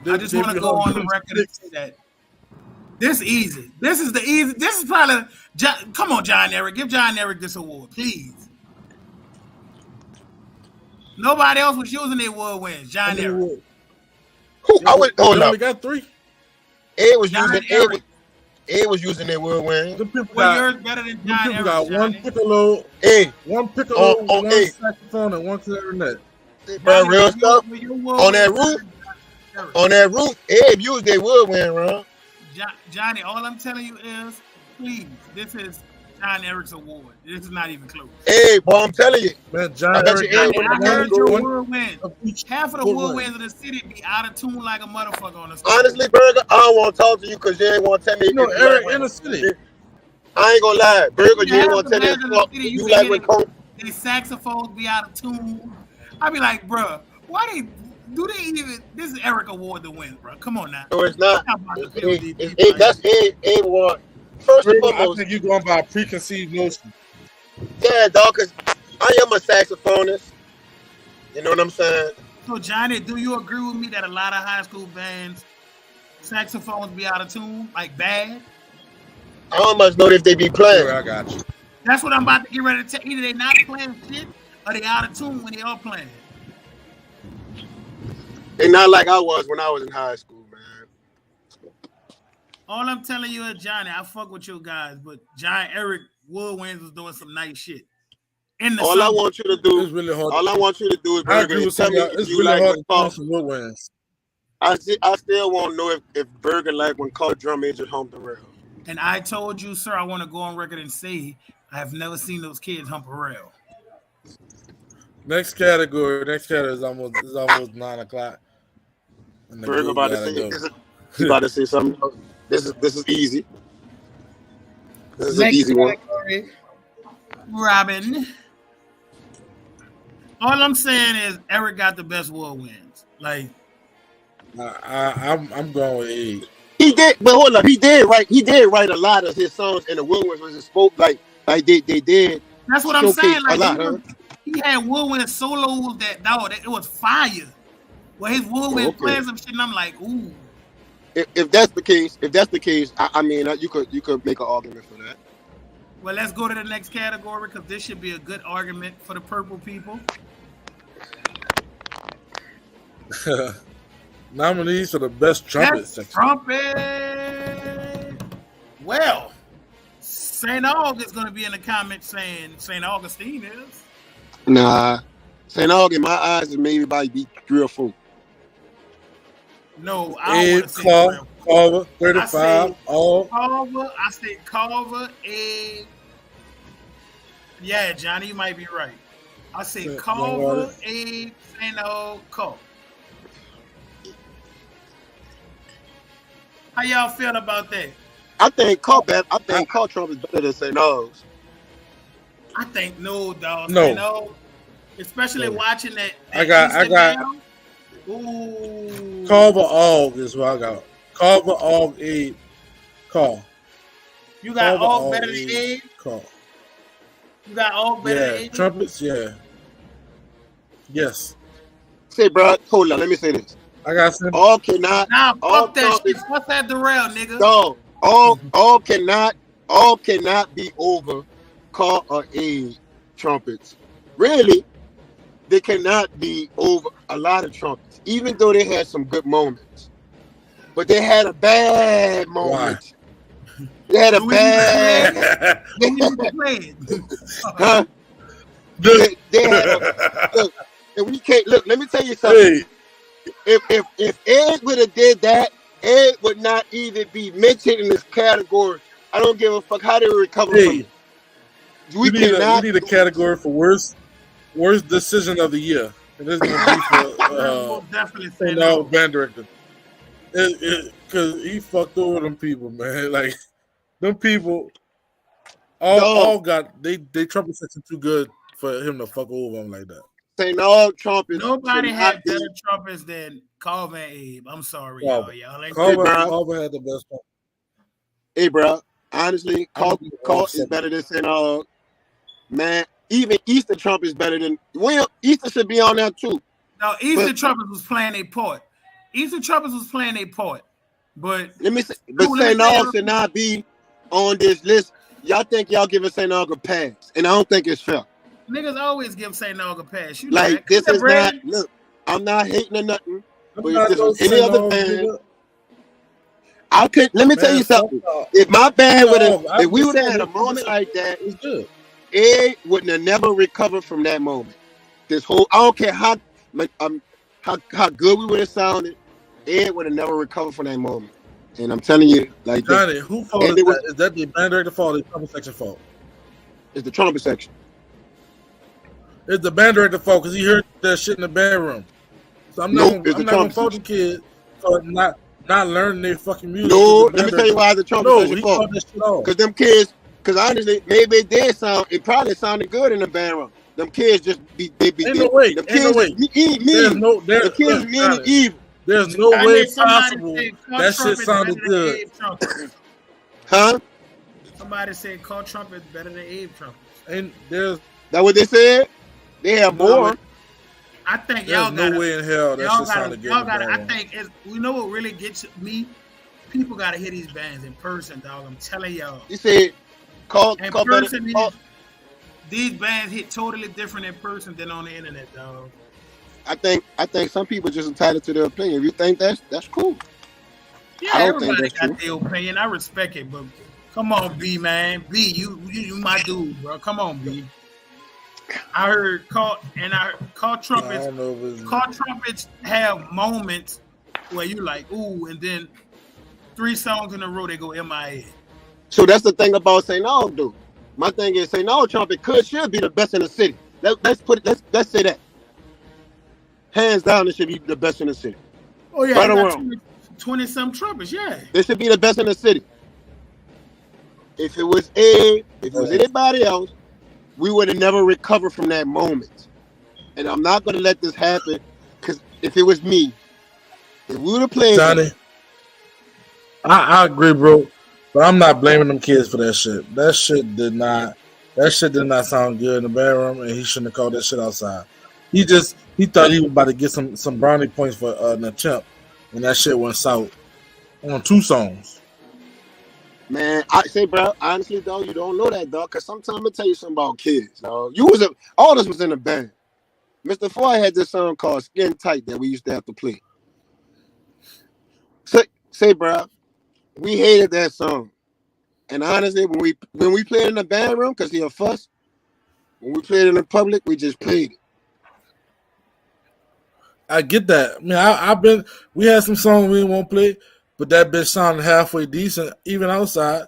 I just want to go on the record and say that. This easy. This is the easy. This is probably. Come on, John Eric. Give John Eric this award, please. Nobody else was using their whirlwinds. John Eric. Who? I would. Oh They no. only got 3. Ed was John using. Eric. Ed was using their whirlwind. Them people Well, got, yours better than them John people Eric. got one Johnny. piccolo, Hey, one piccolo, on one Ed. saxophone, and one clarinet. Bro, real stuff. On On that roof. On that roof, Ed used their woodwind, bro. Johnny, all I'm telling you is, please, this is John Eric's award. This is not even close. Hey, boy, I'm telling you. Man, John I bet Eric you got Ed Johnny, would I have heard your one whirlwind. of each Half of the woodwind. whirlwinds of the city be out of tune like a motherfucker on the stage. Honestly, Burger, I don't want to talk to you because you ain't want to tell me. You know, if Eric like in the city. I ain't gonna lie, Burger, you ain't Half want the to tell me. bands in the Fuck, city, you be like when hitting- Cole. These saxophones be out of tune. I be like, bruh, why they even? This is Eric Award to win, bro. Come on now. No, it's not. I'm about to feel these people like That's Ed Award. First and I foremost, think you're going by a preconceived notion. yeah, dog, because I am a saxophonist. You know what I'm saying? So, Johnny, do you agree with me that a lot of high school bands saxophones be out of tune, like bad? I don't much know if they be playing. Sure, I got you. That's what I'm about to get ready to tell. Either they not playing shit or they out of tune when they are playing. They not like I was when I was in high school, man. All I'm telling you is, Johnny, I fuck with you guys, but John Eric Woodwinds was doing some nice shit. In the All summer. I want you to do, It's really hard. all I want you to do is I Burger agree and with tell some me y'all. if It's you really like hard when to find Carl. some woodwinds. I still want to know if Burger like when Carl drum major humped the rail. And I told you, sir, I want to go on record and say I have never seen those kids hump a rail. Next category is almost 9 o'clock. And the Burger group about to gotta say go. he about to say something else. This is easy. This is an Next easy one. category, Robin. All I'm saying is Eric got the best whirlwinds. Like, I'm going with 8. He did, but hold up, he did write a lot of his songs, and the Woodwinds was spoke like they did. that's what I'm Showcase saying. a Like, lot, he had whirlwind solos that dog. It was fire. Well, his whirlwind Okay. playing some shit, and I'm like, ooh. If that's the case, I mean, you could make an argument for that. Well, let's go to the next category because this should be a good argument for the purple people. Nominees for the best trumpet Best section. trumpet. Well, St. Aug is going to be in the comments saying St. Augustine is. Nah, St. Aug in my eyes is maybe about be 3 or 4. No, I don't want Ed, to say Carl, 12. Carver, 35, all. Carver, I say Carver, Ed. Yeah, Johnny, you might be right. I say Yeah, Carver, Ed, St. Aug, Carl. How y'all feel about that? I think Carl Trump is better than St. Aug's. I think no, dog. No. You know, especially No. watching that. I got Ooh. Carver Aug is what I got. Carver Aug 8, Carl. You got Carver all Aug better than 8, Ed. Carl. You got all better than Yeah, Ed. trumpets, yeah. Yes. Say, bro, hold on, let me say this. I got some. All cannot. Nah, all fuck that shit. trumpets- Fuck that Darrell, nigga. No, all cannot be over Carl or A trumpets. Really, they cannot be over a lot of trumpets, even though they had some good moments. But they had a bad moment. They had a Who bad. Who you playing? Huh? They had a, look, and we can't look. Let me tell you something. Hey, If Ed would have did that, Ed would not even be mentioned in this category. I don't give a fuck how they recover from hey, it. We we cannot. need a category for worst decision of the year. And this is going to be for We'll definitely say no no. band director. Because he fucked over them people, man. Like, them people all got, they trumpet section too good for him to fuck over them like that. St. Aug trumpets. Nobody should had not be- better trumpets than Carver and Abe. I'm sorry, Carver. y'all. Ain't Carver had the best one. Hey, bro. Honestly, Call is better than St. Man, even Easter Trump is better than Easter should be on there too. No, Easter Trumpets was playing a part. But let me say, St. should not be on this list. Y'all think y'all giving St. a pass, and I don't think it's fair. Niggas always give St. a pass. You like this is not. Look, I'm not hating or nothing. But if this was any other band, I could. Let me tell you something. If my band would have, if we would have had a moment like that, Ed wouldn't have never recovered from that moment. This whole, I don't care how good we would have sounded, Ed would have never recovered from that moment. And I'm telling you, like Johnny, who fault is that? Is that the band director fault or the trumpet section fault? It's the trumpet section. It's the band director fault because he heard that shit in the bedroom. So I'm not gonna fault the kids for not learning their fucking music. No, let me tell you why the trumpet section fault. Because them kids, because honestly, maybe it did sound. It probably sounded good in the bedroom. Them kids just be. Ain't no way. The kids mean evil. There's no way possible that shit sounded good. Huh? Somebody said call trumpets better than Abe trumpets. And there's that what they said? They have more. I think there's y'all got no way in hell that shit sounded good. I think we know what really gets me. People gotta hear these bands in person, dog. I'm telling y'all. You said call person. These bands hit totally different in person than on the internet, dog. I think some people just entitled to their opinion. If you think that's cool. Yeah, everybody got their opinion. I respect it, but come on, B man. B, you my dude, bro. Come on, B. I heard call trumpets. Call trumpets have moments where you like, ooh, and then 3 songs in a row they go MIA. So that's the thing about St. dude. My thing is St. trumpet should be the best in the city. Let's say that. Hands down, it should be the best in the city. Oh yeah, right 20-some trumpets, yeah. It should be the best in the city. If it was if it was anybody else, we would have never recovered from that moment. And I'm not going to let this happen, because if it was me, if we would have played Johnny, I agree, bro. But I'm not blaming them kids for that shit. That shit did not sound good in the bedroom, and he shouldn't have called that shit outside. He thought he was about to get some brownie points for an attempt, and that shit went south on 2 songs. Man, I say, bro, honestly, dog, you don't know that, dog, because sometimes I'm going to tell you something about kids, dog. All this was in the band. Mr. Foy had this song called Skin Tight that we used to have to play. Say, bro, we hated that song. And honestly, when we played in the band room, because he a fuss, when we played in the public, we just played it. I get that. I mean, we had some songs we didn't want to play, but that bitch sounded halfway decent, even outside.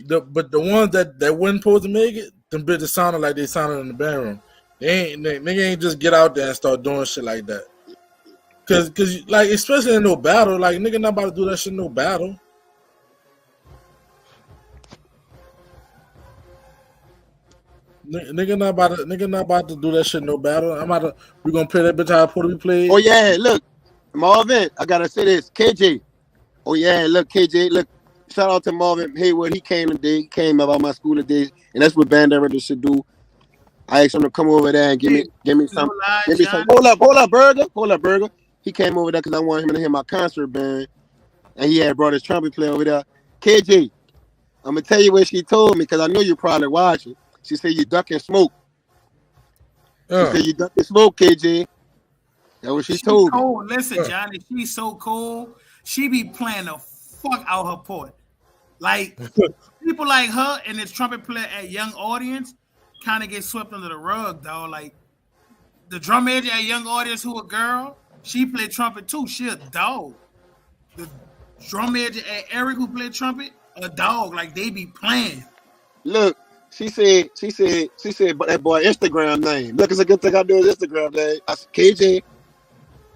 But the ones that weren't supposed to make it, them bitches sounded like they sounded in the bedroom. They ain't just get out there and start doing shit like that. Cause like, especially in no battle, like nigga not about to do that shit in no battle. Nigga not about to do that shit in no battle. We gonna play that bitch how it's supposed to be played. Oh yeah, look, Marvin, I gotta say this, KJ. Oh yeah, look, KJ, look. Shout out to Marvin Haywood. He came today. He came about my school today, and that's what band directors should do. I asked him to come over there and give me some. Hold up, Burger. He came over there because I wanted him to hear my concert band, and he had brought his trumpet player over there. KJ, I'm gonna tell you what she told me, because I know you're probably watching. She said you ducking smoke. She said you ducking smoke, KJ. That's what she told me. Listen, Johnny, she's so cool. She be playing the fuck out her part. Like, people like her and this trumpet player at young audience kind of get swept under the rug, dog. Like, the drum major at young audience who a girl, she played trumpet too. She a dog. The drum major at Eric who played trumpet, a dog. Like, they be playing. Look. She said, but that boy Instagram name. Look, it's a good thing I do his Instagram name. I said, KJ.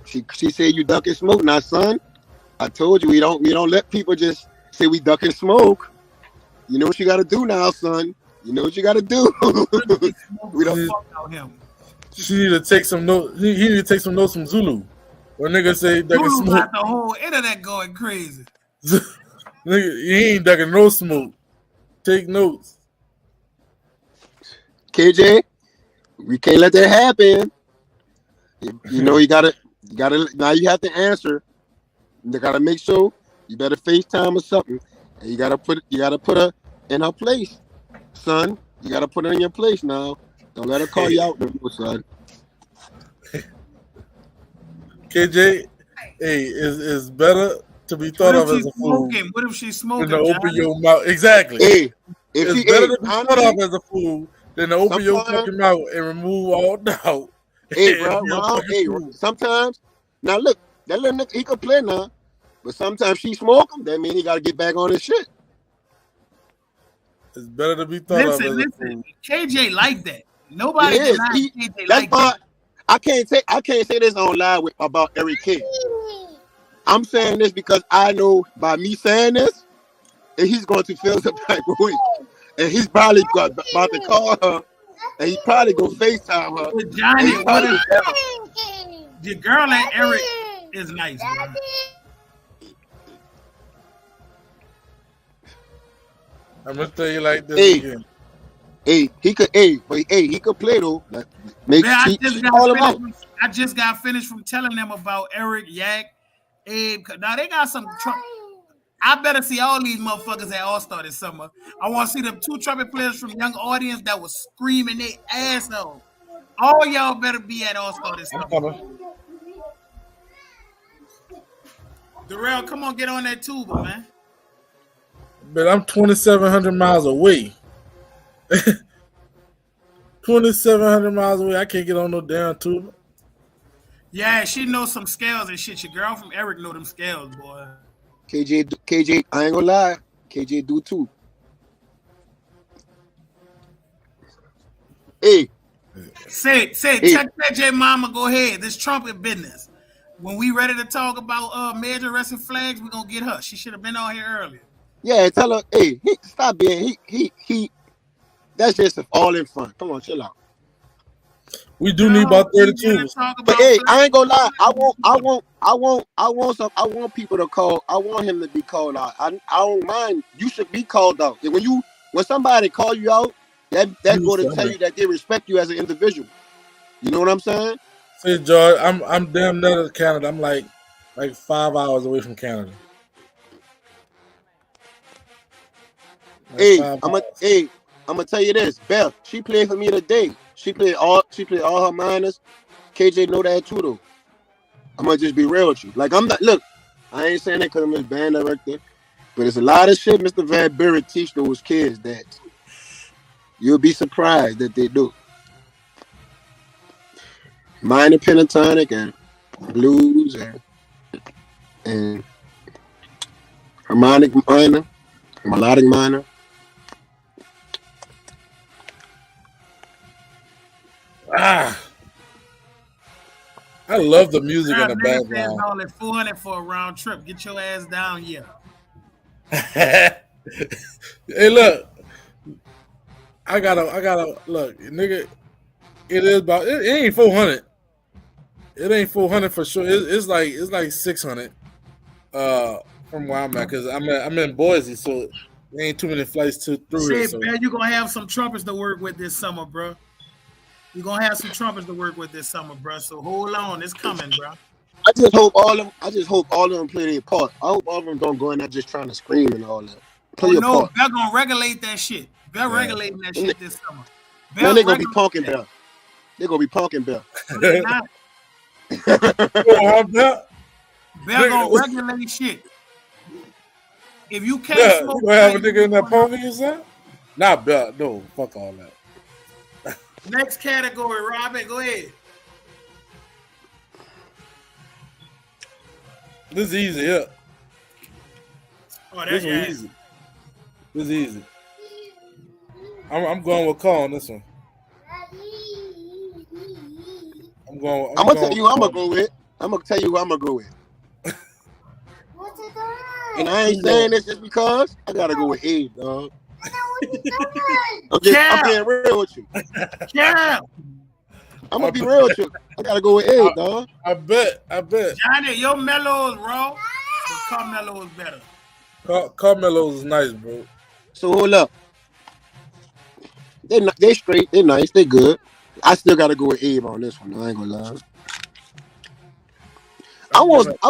She said you ducking smoke. Now, son, I told you we don't let people just say we ducking smoke. You know what you got to do now, son. You know what you got to do. We don't fuck out him. She need to take some notes. He need to take some notes from Zulu. When niggas say he ducking Voodoo smoke, got the whole internet going crazy. nigga, he ain't ducking no smoke. Take notes. KJ, we can't let that happen. You know, you gotta. Now you have to answer. You gotta make sure you better FaceTime or something, and you gotta put her in her place, son. You gotta put her in your place now. Don't let her call you out, no more, son. KJ, hey, it's better to be What thought if of she's as a smoking? fool What if she's than smoking, to open Johnny? your mouth. Exactly. Hey, if It's she, better hey, to be thought honestly, of as a fool than to open your sometimes, fucking mouth and remove all doubt. hey, And bro, be a Ron, fucking hey, fool. sometimes. Now look, that little nigga, he can play now, but sometimes she smoke him. That means he gotta get back on his shit. It's better to be thought of as a fool. KJ like that. Nobody He is. denies KJ That's like why that. I can't say this on live about Eric King. I'm saying this because I know by me saying this, and he's going to feel the type of way, and he's probably about to call her, and he probably go FaceTime her. But Johnny, what if the girl at Eric is nice, bro? I'm gonna tell you like this again. He could play though. Like, I just got finished from telling them about Eric, Yak, Abe. Now they got some. I better see all these motherfuckers at All-Star this summer. I want to see them 2 trumpet players from Young Audience that was screaming their ass off. All y'all better be at All-Star this summer. Darrell, come on, get on that tuba, man. But I'm 2,700 miles away. 2,700 miles away. I can't get on no damn tuba. Yeah, she knows some scales and shit. Your girl from Eric know them scales, boy. KJ, I ain't gonna lie. KJ do too. Hey. Say, tell KJ mama, go ahead. This trumpet business. When we ready to talk about major wrestling flags, we gonna get her. She should have been on here earlier. Yeah, tell her, hey, stop being he. That's just all in fun. Come on, chill out. We do need about 32. But hey, I ain't gonna lie. I want people to call. I want him to be called out. I don't mind. You should be called out. When somebody call you out, that's going to tell you that they respect you as an individual. You know what I'm saying? Say, George, I'm damn near to Canada. I'm like 5 hours away from Canada. I'm gonna tell you this. Beth, she played for me today. She played all her minors. KJ know that too though. I'm gonna just be real with you. Like, I'm not, look, I ain't saying that because I'm his band director, but it's a lot of shit Mr. Van Buren teach those kids that you'll be surprised that they do. Minor pentatonic and blues and harmonic minor, melodic minor. I love the music in the background. Only $400 for a round trip. Get your ass down here. Hey, look, I gotta look, nigga. It is about. It ain't 400. It ain't 400 for sure. It's like 600. From where I'm at, because I'm in Boise, so there ain't too many flights through here. So. Man, you're gonna have some trumpets to work with this summer, bro. You're gonna have some trumpets to work with this summer, bro. So hold on, it's coming, bro. I just hope all of them play their part. I hope all of them don't go in there just trying to scream and all that. Play your part. They're gonna regulate that shit. They're regulating that shit this summer. Man, they're gonna be punking Bell. They're gonna be punking Bell. They're not. They're gonna regulate shit. If you can't smoke, you gonna have a nigga in that punking or something? Not Bell. No, fuck all that. Next category, Robin, go ahead. This is easy, yeah. Oh, that's easy. This is easy. I'm going with Cole on this one. I'm gonna tell you who I'm gonna go with. I'm gonna tell you who I'm gonna go with. And I ain't saying this just because I gotta go with Abe, dog. I'm being real with you. Yeah. I'm gonna be real with you. I gotta go with Abe, dog. I bet. Johnny, your Mellow is raw, but Carmelo is better. Carmelo's is nice, bro. So hold up. They straight. They nice. They good. I still gotta go with Abe on this one. I ain't gonna lie.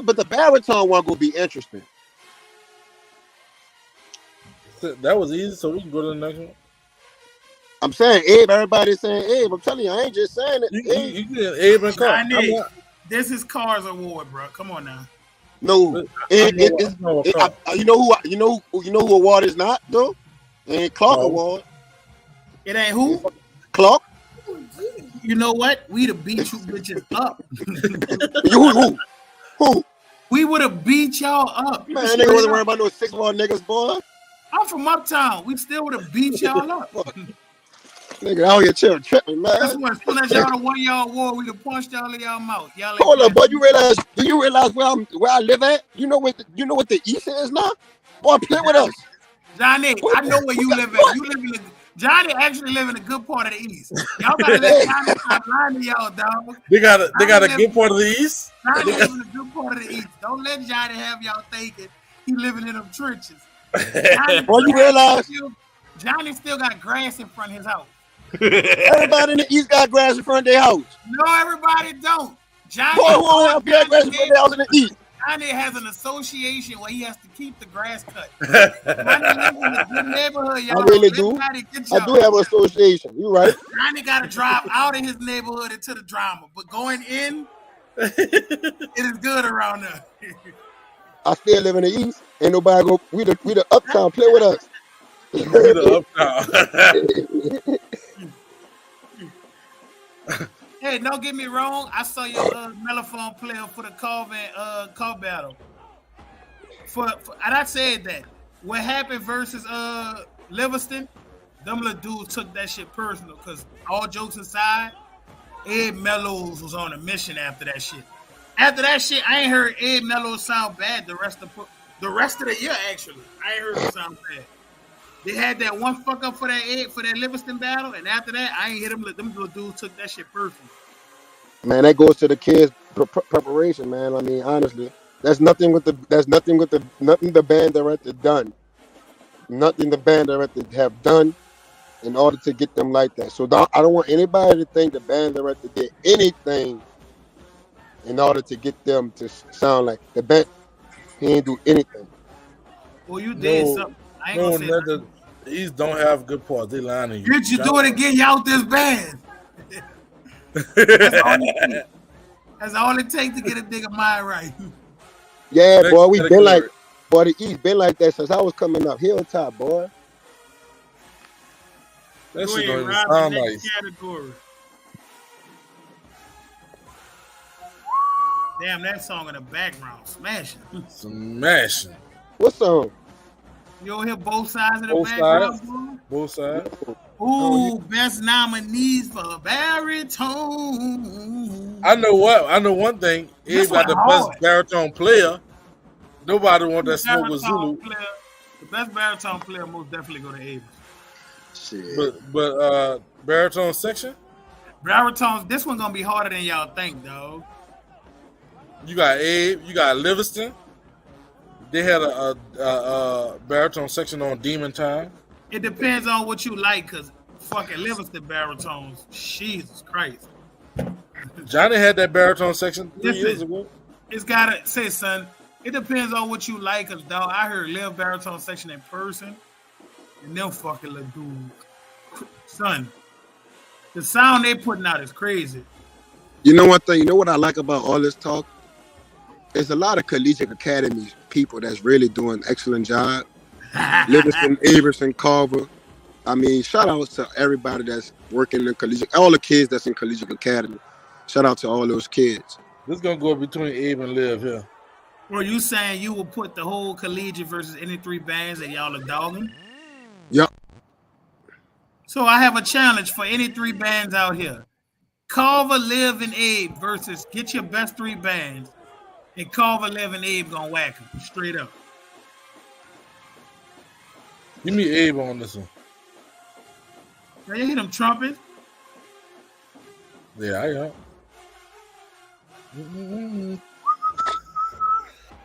But the baritone one gonna be interesting. That was easy, so we can go to the next one. I'm saying Abe. Everybody's saying Abe. I'm telling you, I ain't just saying it. You get Abe and Carl. This is Carr's award, bro. Come on now. No, you know who award is not though. It ain't Clark award. It ain't who? Clark. You know what? We'd have beat you bitches up. Who? We would have beat y'all up. Man, nigga wasn't worried about no 6'1" niggas, boy. I'm from Uptown. We still would have beat y'all up. Nigga, out here chill, tripping, man. As soon as y'all won y'all award, we'd have punched y'all in y'all mouth. Y'all hold up, boy. Do you realize where I live at? You know what the East is now? Boy, play with us. Johnny, I know where you live at. You live in Johnny actually live in a good part of the East. Y'all gotta let Johnny stop lying to y'all, dog. They got a good part of the East. Johnny live in a good part of the East. Don't let Johnny have y'all thinking he living in them trenches. Boy, you realize Johnny still got grass in front of his house. Everybody in the East got grass in front of their house. No, everybody don't. Johnny, boy, who don't have grass in front of their house in the East? Johnny has an association where he has to keep the grass cut. Johnny lives in a good neighborhood, y'all. I really do. I do have an association. You right. Johnny got to drive out of his neighborhood into the drama, but going in, it is good around there. I still live in the East. Ain't nobody go. We the Uptown. Play with us. We the Uptown. Hey, don't get me wrong. I saw your mellophone player for the call battle. And I said that what happened versus Livingston, them little dudes took that shit personal. Cause all jokes aside, Ed Mellows was on a mission after that shit. After that shit, I ain't heard Ed Mellows sound bad the rest of the year. Actually, I ain't heard him sound bad. They had that one fuck up for that Livingston battle, and after that, I ain't hit them. Them little dudes took that shit personal. Man, that goes to the kids' preparation, man. I mean, honestly, nothing the band director done. Nothing the band director have done in order to get them like that. So I don't want anybody to think the band director did anything in order to get them to sound like the band. He ain't do anything. Well, you did something. I ain't gonna say that. These don't have good parts. They lying to you. Did you do it again? Y'all this band. That's all it takes to get a nigga mind right. Yeah, boy, the East been like that since I was coming up. Hilltop, boy. That shit don't even sound nice. Category. Damn, that song in the background, smashing. Smashing. What song? You don't hear both sides of the background? Both sides. Ooh, best nominees for baritone. I know one thing. Abe got the best baritone player. Nobody want that smoke with Zulu. The best baritone player most definitely go to Abe. Shit. But baritone section? Baritones, this one gonna be harder than y'all think, dog. You got Abe, you got Livingston. They had a baritone section on Demon Time. It depends on what you like, cause fucking Livingston baritones, Jesus Christ. Johnny had that baritone section 3 years ago. It's gotta say, son. It depends on what you like, cause dog, I heard Liv baritone section in person, and them fucking little dudes, son. The sound they putting out is crazy. You know what I like about all this talk? There's a lot of collegiate academies people that's really doing an excellent job. Livingston, Averson, Carver. I mean, shout out to everybody that's working in collegiate, all the kids that's in collegiate academy. Shout out to all those kids. This is gonna go between Abe and Liv here. Well, you saying you will put the whole collegiate versus any three bands that y'all are dogging? Yep. So I have a challenge for any three bands out here. Carver, Liv, and Abe versus get your best three bands. And Carver, Liv, and Abe gonna whack them straight up. Give me Abe on this one. Now you hear them trumpets? Yeah, I am.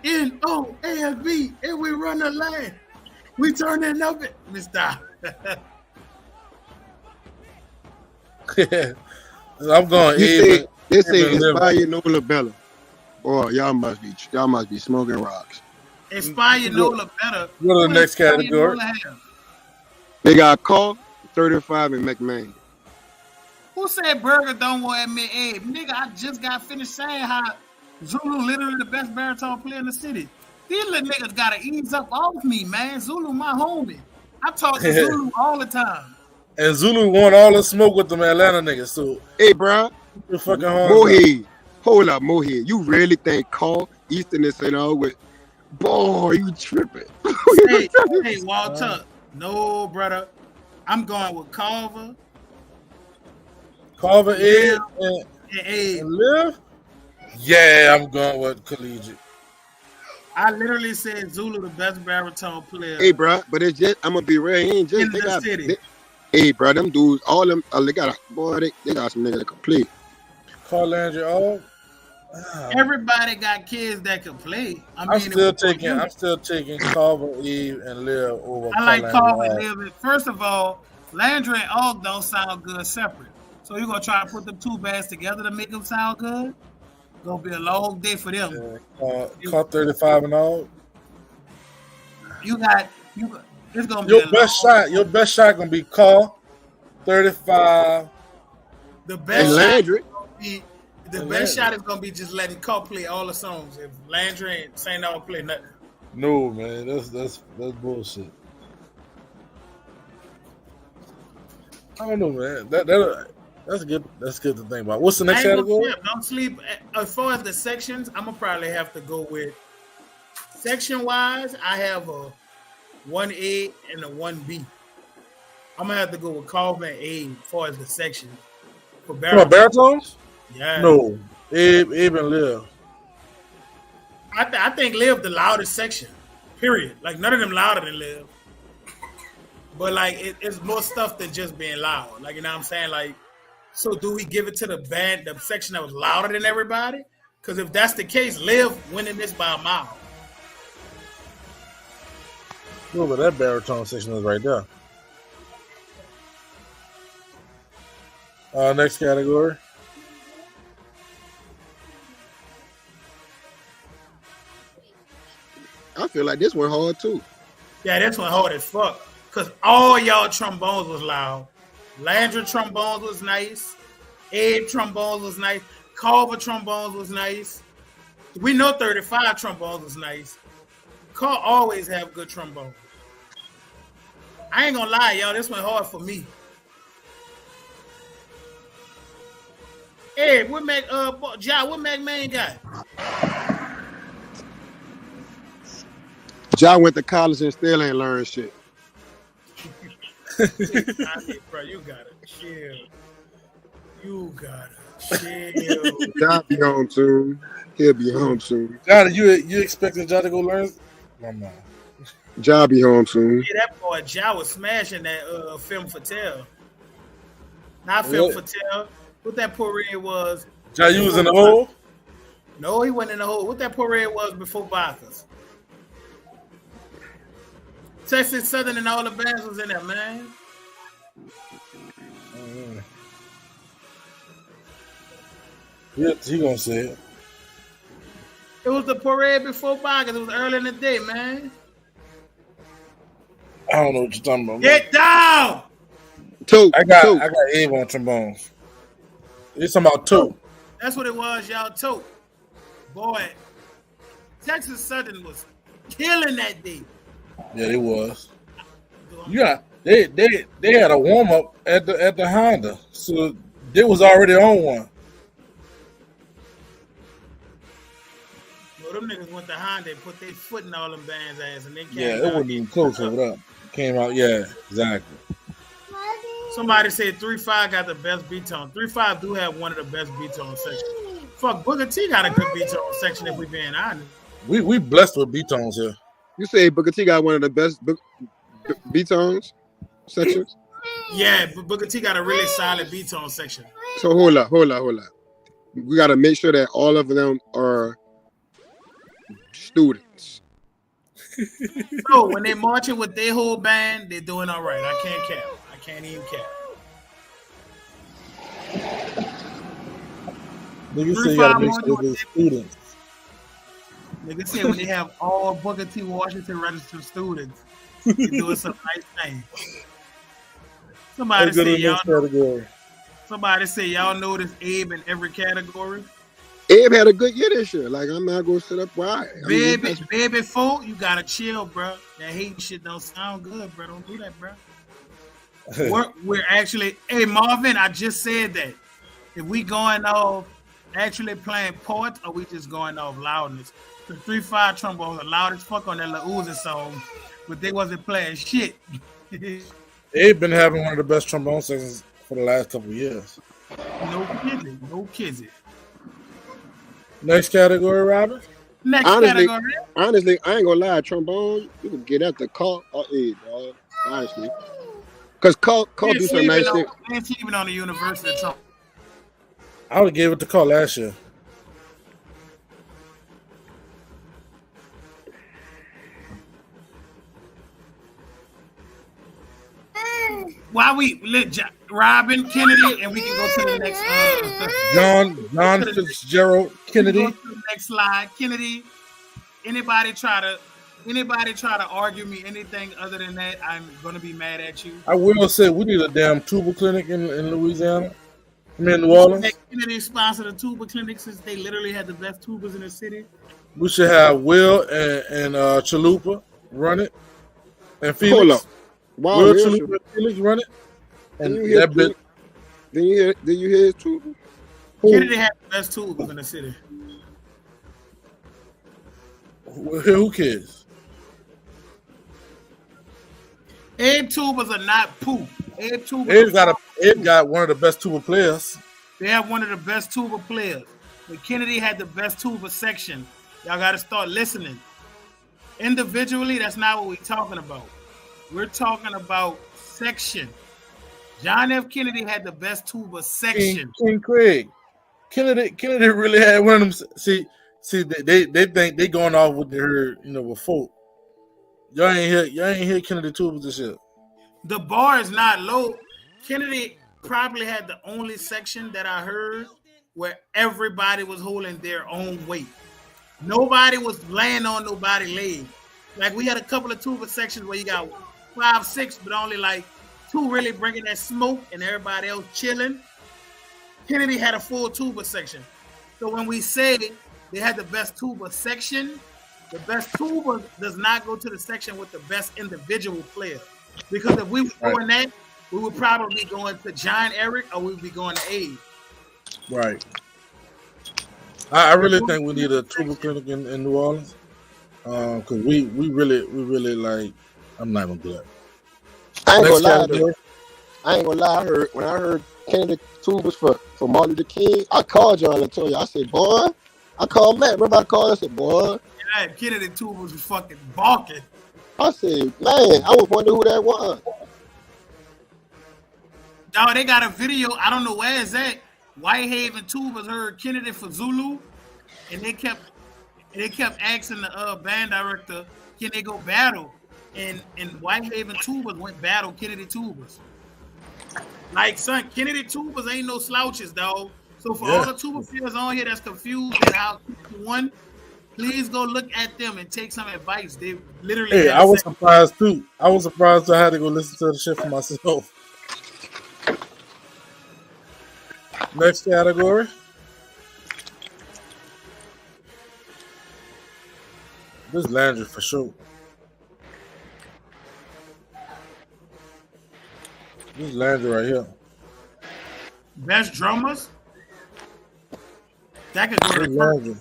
NOASB, and we run the line. We turn it up. We stop. I'm going. They say Inspire Nola Bella. Boy, y'all must be smoking rocks. Inspire Nola better. Go to the next category. They got Call, 35, and McMahon. Who said Burger don't want to admit Abe? Nigga, I just got finished saying how Zulu literally the best baritone player in the city. These little niggas gotta ease up off me, man. Zulu my homie. I talk to Zulu all the time. And Zulu won all the smoke with them Atlanta niggas. So hey, bro, Moheed, hold up, Moheed. You really think Call Easton is saying all with? Boy, you tripping? Hey, Walter. No, brother. I'm going with Carver, Ed, and Liv. Yeah, I'm going with Collegiate. I literally said Zulu the best baritone player. Hey, bro, but it's just I'm gonna be real. He ain't just in the city. Hey, bro, them dudes, all them, they got some niggas that can play. Carl Landry, all. Everybody got kids that can play. I'm still taking Carver, Eve, and Liv over. I like Carver and Liv. First of all, Landry and Og don't sound good separate. So you're gonna try to put them two bands together to make them sound good? Gonna be a long day for them. Call 35 and all. It's gonna be your best shot. Your best shot gonna be Call 35. The best Landry. Best shot is gonna be just letting Cole play all the songs. If Landry and St. All play nothing. No, man, that's bullshit. I don't know, man. That's good. That's good to think about. What's the next category? Don't sleep. As far as the sections, I'm gonna probably have to go with section wise. I have a 1A and a 1B. I'm gonna have to go with Calvin and A as far as the section. For baritones? Yeah. No, Abe and Liv. I think Liv the loudest section. Period. Like none of them louder than Liv. But like it's more stuff than just being loud. Like you know what I'm saying? Like, so do we give it to the band, the section that was louder than everybody? Because if that's the case, Liv winning this by a mile. No, but that baritone section is right there. Next category. I feel like this one hard too. Yeah, this one hard as fuck. Cause all y'all trombones was loud. Landry trombones was nice. Abe trombones was nice. Carver trombones was nice. We know 35 trombones was nice. Carl always have good trombones. I ain't gonna lie, y'all. This one hard for me. Hey, what McMahon got? Ja went to college and still ain't learned shit. Bro, you gotta chill. You gotta chill. Ja be home soon. He'll be home soon. Ja, you expecting Ja to go learn? No. Ja be home soon. Yeah, that boy Ja was smashing that film Fatale. Not film Fatale. What that parade was? Ja, you was in the hole? No, he wasn't in the hole. What that parade was before Bacchus? Texas Southern and all the bands was in there, man. Yeah, he gonna say it. It was the parade before Bacchus. It was early in the day, man. I don't know what you're talking about. Get down! Two. I got Abe on trombones. You're talking about two. That's what it was, y'all. Two. Boy, Texas Southern was killing that day. Yeah, it was. Yeah, they had a warm up at the Honda, so they was already on one. Well, them niggas went to Honda and put their foot in all them bands' ass, and they came. Yeah, it wasn't even close over there. Came out, yeah, exactly. Somebody said 3-5 got the best beat tone. 3-5 do have one of the best beat tone sections. Fuck, Booker T got a good beat tone section if we being honest. We blessed with beat tones here. You say Booker T got one of the best beat tones sections? Yeah, Booker T got a really solid beat tone section. So hold up. We got to make sure that all of them are students. So when they're marching with their whole band, they're doing all right. I can't cap. I can't even cap. Nigga say you gotta make sure they're students. Nigga said when they have all Booker T. Washington registered students, they're doing some nice things. Somebody say y'all notice Abe in every category. Abe had a good year this year. Like, I'm not gonna sit up quiet. Baby fool, you gotta chill, bro. That hate shit don't sound good, bro. Don't do that, bro. we're actually, hey Marvin, I just said that. If we going off actually playing parts, or we just going off loudness? The 3-5 trombones are loud as fuck on that Lil Uzi song, but they wasn't playing shit. Abe been having one of the best trombone sections for the last couple of years. No kidding. Next category, Robert. Honestly, I ain't gonna lie. Trombone, you can get at the call or Abe, dog. Honestly, because call do some nice shit. And even on the University of Trump. I would have gave it the call last year. Why we let Robin Kennedy, and we can go to the next John Fitzgerald Kennedy. Go to the next slide. Kennedy. Anybody try to argue me anything other than that, I'm gonna be mad at you. I will say we need a damn tuba clinic in Louisiana. I mean, New Orleans. Kennedy sponsored a tuba clinic since they literally had the best tubas in the city. We should have Will and Chalupa run it, and Felix. Hold up. Wow, Will Chalupa and Felix run it. And did you hear his tuba? Kennedy had the best tubas in the city. Who cares? Abe tubas are not poop. Abe got one of the best tuba players. They have one of the best tuba players. But Kennedy had the best tuba section. Y'all got to start listening. Individually, that's not what we're talking about. We're talking about section. John F. Kennedy had the best tuba section. King Craig. Kennedy really had one of them. See, they think they going off with her, with folk. Y'all ain't hear Kennedy tubas this year. The bar is not low. Kennedy probably had the only section that I heard where everybody was holding their own weight. Nobody was laying on nobody's leg. Like we had a couple of tuba sections where you got 5, 6, but only like 2 really bringing that smoke and everybody else chilling. Kennedy had a full tuba section. So when we say they had the best tuba section, the best tuba does not go to the section with the best individual player. Because if we were doing that, we would probably be going to John Eric or we would be going to Abe. Right. I really think we need a tuba clinic in New Orleans. Because we really like. I'm not gonna do that. I ain't gonna lie. When I heard Kennedy tubas for Martin Luther King, I called y'all and told you. I said, boy. I called Matt. Remember I called? I said, boy. Yeah, Kennedy tubas was fucking balking. I said, man, I was wondering who that was. Dog, they got a video. I don't know where it's at. Whitehaven Tubas heard Kennedy for Zulu, and they kept asking the band director, can they go battle? And Whitehaven Tubas went battle Kennedy Tubas. Like, son, Kennedy Tubas ain't no slouches, dog. So for all the tuba players on here that's confused at how Kennedy won, please go look at them and take some advice. They literally. Hey, I was surprised too. I was surprised I had to go listen to the shit for myself. Next category. This is Landry for sure. This is Landry right here. Best drummers. That can go to the purple.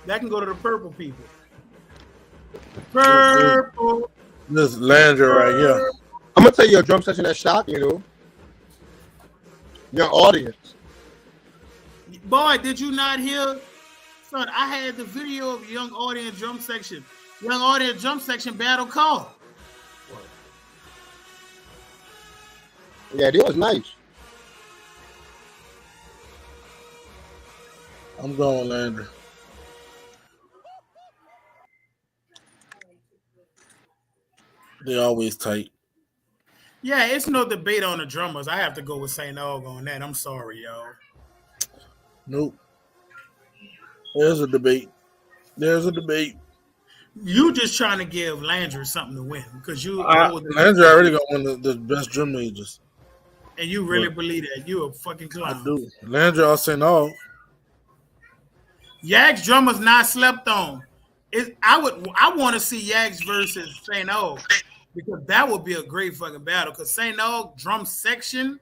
That can go to the purple people. Purple. This is Landry right here. I'm gonna tell you a drum section that's shocking, your audience. Boy, did you not hear? Son, I had the video of Young Audience drum section. Young Audience drum section battle call. Yeah, it was nice. I'm going Landry. They always tight. Yeah, it's no debate on the drummers. I have to go with St. Aug on that. I'm sorry, y'all. Nope. There's a debate. There's a debate. You just trying to give Landry something to win because you hold Landry already got one of the best drum majors. and you really believe that. You a fucking clown. I do. Landry, I'll say no. Yag's drummer's not slept on. I want to see Yag's versus St. Aug because that would be a great fucking battle. Because St. Aug drum section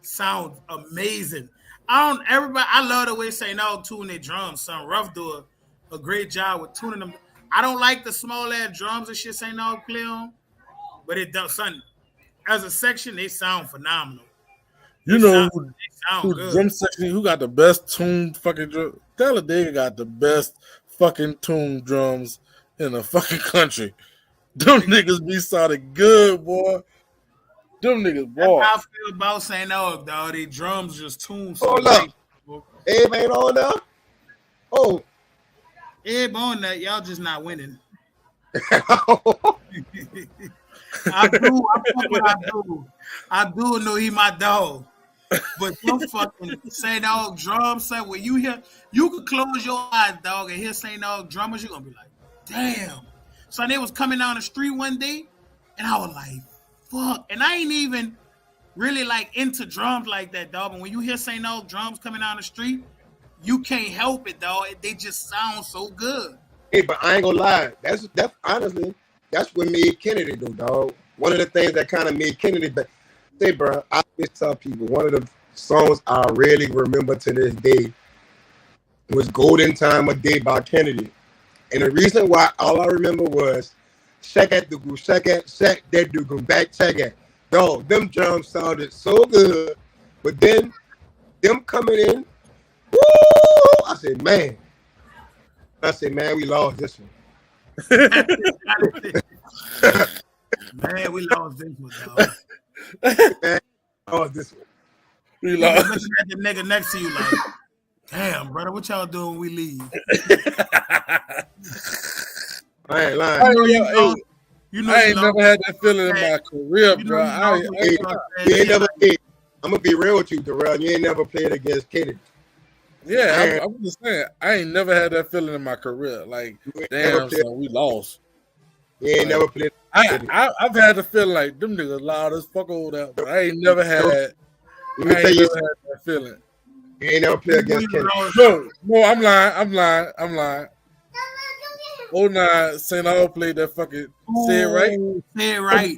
sounds amazing. I love the way St. Aug tune their drums. Son Ruff do a great job with tuning them. I don't like the small ass drums and shit St. Aug play on, but it does. Son, as a section, they sound phenomenal. You know who drum section? Who got the best tuned fucking drum? Talladega got the best fucking tuned drums in the fucking country. Them niggas be sounding good, boy. Them niggas, boy. That's how I feel about St. Aug, dog. They drums just tuned so Hold right. up. Abe ain't on there? Oh. Abe on that. Y'all just not winning. I do know he my dog. But some fucking St. Aug drums, son, when you hear, you could close your eyes, dog, and hear St. Aug drummers, you're gonna be like, damn. So they was coming down the street one day, and I was like, fuck. And I ain't even really like into drums like that, dog. But when you hear St. Aug drums coming down the street, you can't help it, dog. They just sound so good. Hey, but I ain't gonna lie. That's honestly, that's what made Kennedy do, dog. One of the things that kind of made Kennedy, but say, bro, I always tell people one of the songs I really remember to this day was "Golden Time of Day" by Kennedy, and the reason why all I remember was "Shack at the Goo, Shack that do go back, Shack at." Dog, them drums sounded so good, but then them coming in, woo! I said, man, we lost this one. Man, we lost this one, dog. Man, oh, this one. We lost. Looking at the nigga next to you like, damn, brother, what y'all doing when we leave? I ain't lying. I ain't never had that feeling in my career, bro. You ain't never played. I'm gonna be real with you, Darrell. You ain't never played against Kennedy. Yeah, I'm just saying. I ain't never had that feeling in my career. Like, damn, son, we lost. You ain't never played. I've had the feeling like them niggas loud as fuck over there, but I ain't never had. Had that feeling. You ain't never played against Kennedy. No, I'm lying. Oh, nah, St. Aug played that fucking Say It Right. Say It Right.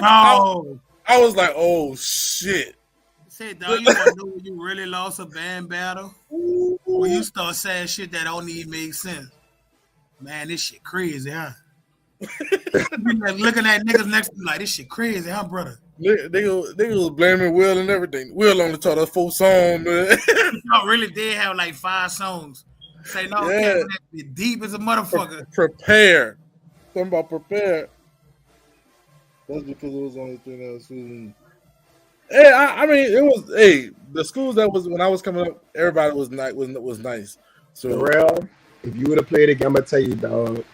Oh. I was like, oh, shit. Say, dog, you want to know when you really lost a band battle? When you start saying shit that don't even make sense. Man, this shit crazy, huh? Looking at niggas next to you like, this shit crazy, huh, brother? They was blaming Will and everything. Will only taught us 4 songs, man. Y'all really did have like 5 songs. Say no, yeah. Be deep as a motherfucker. Prepared. Something about prepared. That's because it was only 3 hours. Hey, I mean, it was. Hey, the schools that was when I was coming up, everybody was nice. So, Darrell, if you would have played it, I'm gonna tell you, dog.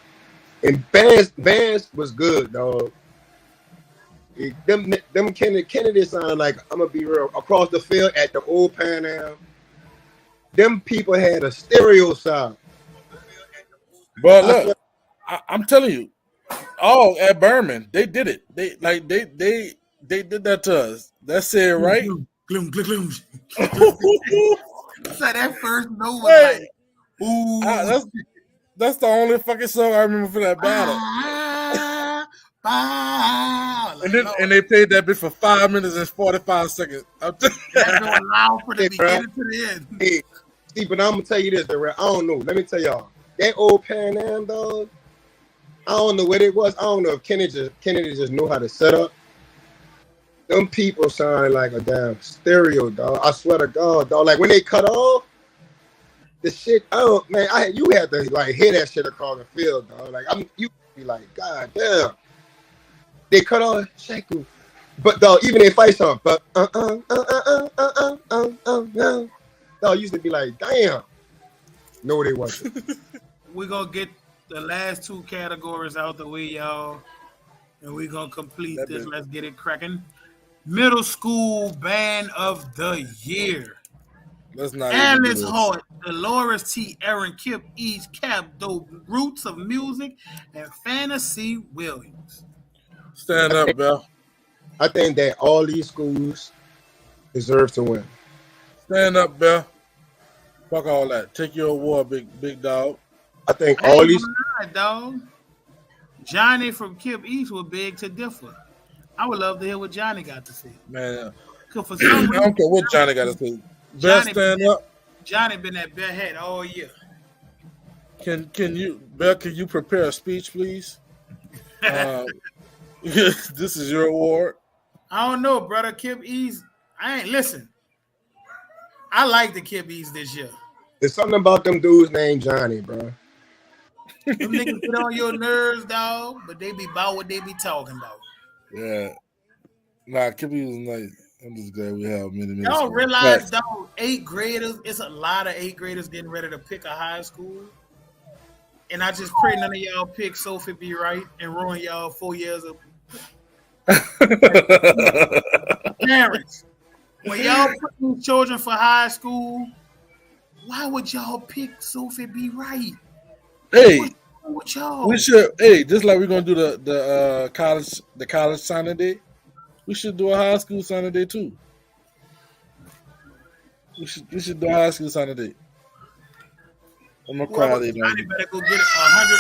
And Vance was good, dog. Them Kennedy sound like, I'm gonna be real, across the field at the old Pan Am. Them people had a stereo sound. But look, I'm telling you, at Berman, they did it. They did that to us. That's it, right? Gloom. So that first note was like, ooh. That's the only fucking song I remember for that battle. And they played that bitch for 5 minutes and 45 seconds. That's loud for the beginning to the end. Hey, Steve, but I'm gonna tell you this, I don't know. Let me tell y'all, that old Pan Am, dog. I don't know what it was. I don't know if Kennedy just knew how to set up. Them people sound like a damn stereo, dog. I swear to God, dog. Like when they cut off the shit, you had to like hear that shit across the field, dog. Like you be like, God damn. They cut off, shake you. But dog, even they fight song, but I used to be like, damn. No, they wasn't. We're gonna get the last two categories out the way, y'all, and we're gonna complete this. Let's get it cracking. Middle School Band of the Year. Let's not Alice Hart, Dolores T. Aaron Kip, each capped the Roots of Music, and Fantasy Williams. Stand up, Bell. I think that all these schools deserve to win. Stand up, Bell. Fuck all that. Take your award, big dog. I think all these dog. Johnny from Kip East would beg to differ. I would love to hear what Johnny got to say. Man, for some reason, I don't care what Johnny got to say. Bell, stand up. Johnny been at Bear Head all year. Can you, Bell? Can you prepare a speech, please? This is your award. I don't know, brother. Kip East. Listen. I like the Kip East this year. There's something about them dudes named Johnny, bro. Them niggas get on your nerves, dog, but they be about what they be talking about. Yeah. Nah, Kip East was nice. I'm just glad we have many. Y'all realize, dog, 8th graders, it's a lot of 8th graders getting ready to pick a high school. And I just pray none of y'all pick Sophie B. Wright and ruin y'all 4 years of parents. When y'all put children for high school, why would y'all pick Sophie B. Wright? Hey, with y'all? We should. Hey, just like we're gonna do the college signing day, we should do a high school signing day too. We should do a high school signing day. I'm gonna cry later. Johnny better go get 100.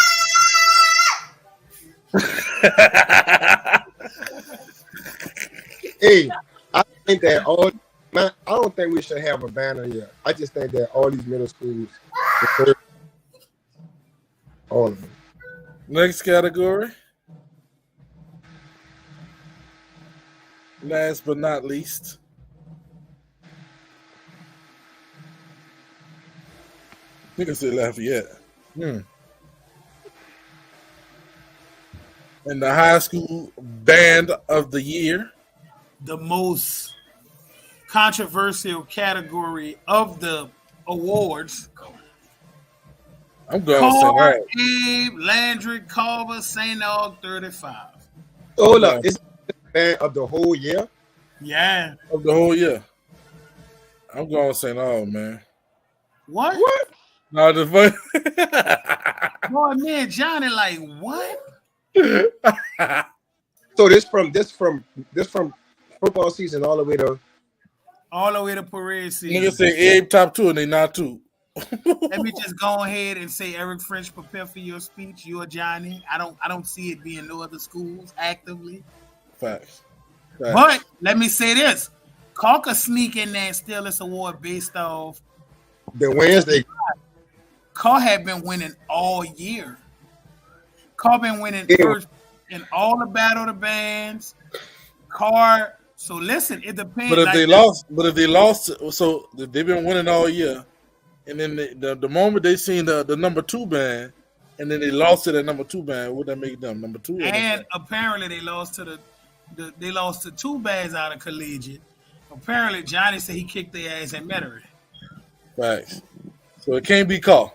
Hey, I think that I don't think we should have a banner yet. I just think that all these middle schools, all of them. Next category. Last but not least. I think I said Lafayette. And the high school band of the year. The most controversial category of the awards. I'm going to say that. Abe, Landry, Carver, St. Aug, 35. Hold up. Is the band of the whole year? Yeah. Of the whole year. I'm going to St. Aug, man. What? No, the fun. Boy, me and Johnny like, what? So this from football season all the way to parade season. Niggas say Abe top 2 and they not 2. Let me just go ahead and say, Eric French, prepare for your speech. You're Johnny. I don't see it being no other schools actively. Facts. But let me say this: Carr could sneak in there and steal this award based off the Wednesday. Carr had been winning all year. Carr been winning first in all the battle of the bands. Carr. So listen, it depends. But if they lost, so they've been winning all year. And then the moment they seen the number 2 band, and then they lost to the number 2 band, would that make them number 2? And apparently they lost to they lost to 2 bands out of collegiate. Apparently Johnny said he kicked their ass at Metairie. Right. So it can't be called.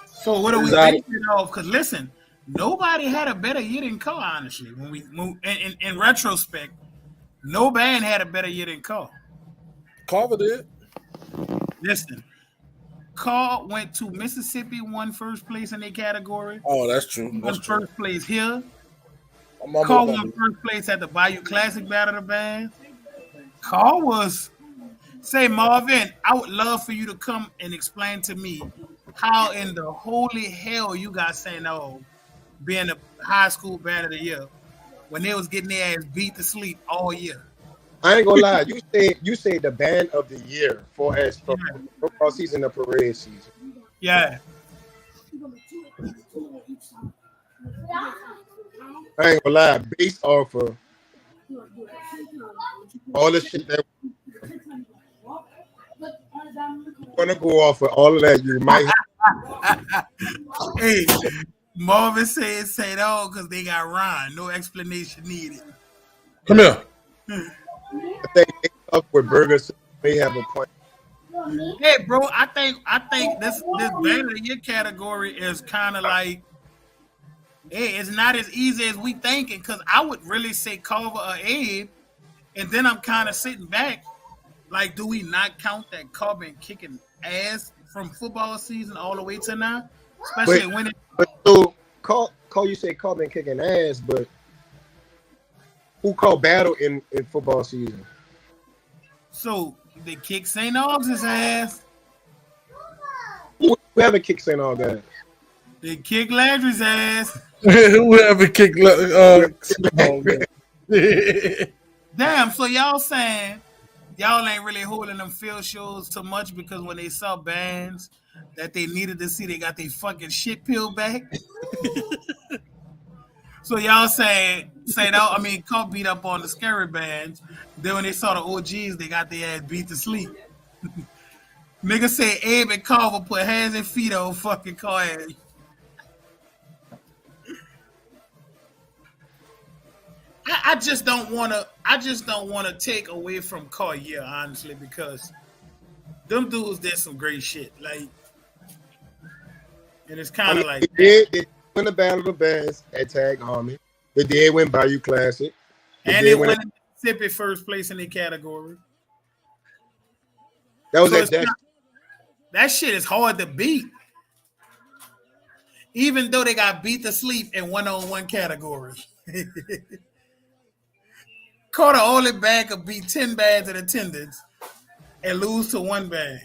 So what are we thinking of? Because listen, nobody had a better year than Carr. Honestly, when in retrospect, no band had a better year than Carr. Carver did. Listen. Carr went to Mississippi, won first place in their category. Oh, that's true. Won first place here. Carr won first place at the Bayou Classic Battle of the Bands. Carr was, say Marvin, I would love for you to come and explain to me how in the holy hell you got St. Aug being the high school band of the year when they was getting their ass beat to sleep all year. I ain't gonna lie. You say the band of the year for football season and parade season. Yeah. I ain't gonna lie. Based off of all the shit that we're gonna go off of all of that, you might. Hey, Marvin said St. Aug because they got Ron. No explanation needed. Come here. I think up with Burgers may have a point. Hey, bro, I think this battle of your category is kind of like, hey, it's not as easy as we thinking. Because I would really say Culver or Abe, and then I'm kind of sitting back, like, do we not count that Culver been kicking ass from football season all the way to now, But especially when it. so call you say call been kicking ass, but who called battle in football season? So they kick St. Aug's ass. Who haven't kicked St. Aug's? They kick Landry's ass. Whoever kicked. Damn, so y'all saying y'all ain't really holding them field shows too much because when they saw bands that they needed to see, they got their fucking shit peeled back. So y'all say that, I mean, Cup beat up on the scary bands. Then when they saw the OGs, they got their ass beat to sleep. Niggas say Abe and Carver put hands and feet on fucking car ass. I just don't want to take away from Collier, honestly, because them dudes did some great shit. Like, and it's kind of like they win the Battle of the Bands at Tag Army. They did win Bayou Classic. And they won Mississippi first place in their category. That was that shit is hard to beat. Even though they got beat to sleep in one-on-one category. Carter only band could beat 10 bands in attendance and lose to one band.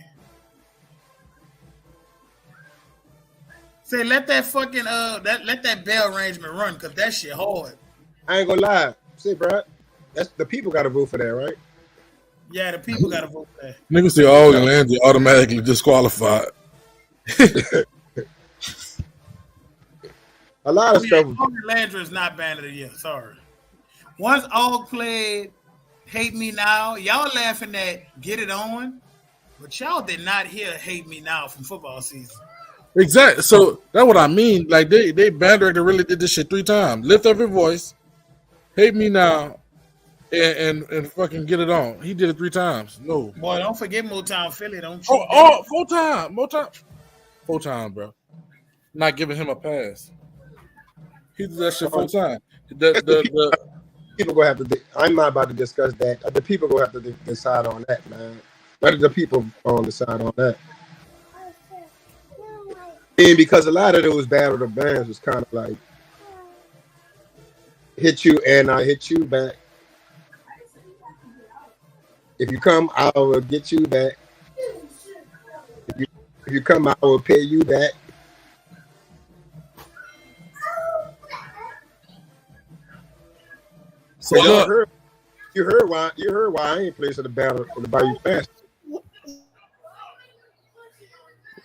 Say, let that fucking let that bell arrangement run, because that shit hard. I ain't gonna lie. See, bro, that's the people got to vote for that, right? Yeah, the people got to vote for that. Niggas say all and Landry automatically disqualified. A lot of stuff. Landry is not band of the year. Sorry. Once all played Hate Me Now, y'all laughing at Get It On, but y'all did not hear Hate Me Now from football season. Exactly. So that's what I mean. Like they band director really did this shit 3 times. Lift Every Voice, Hate Me Now, and fucking Get It On. He did it 3 times. No. Boy, don't forget Motown Philly. Don't you? 4 times. 4 times, bro. Not giving him a pass. He did that shit 4 times. The people gonna have to. I'm not about to discuss that. The people gonna have to decide on that, man. Let the people decide on that. And because a lot of those Battle of the Bands was kind of like hit you and I hit you back. If you come, I will get you back. If you come, I will pay you back. So you heard why I ain't placed in the battle for the Bayou Classic.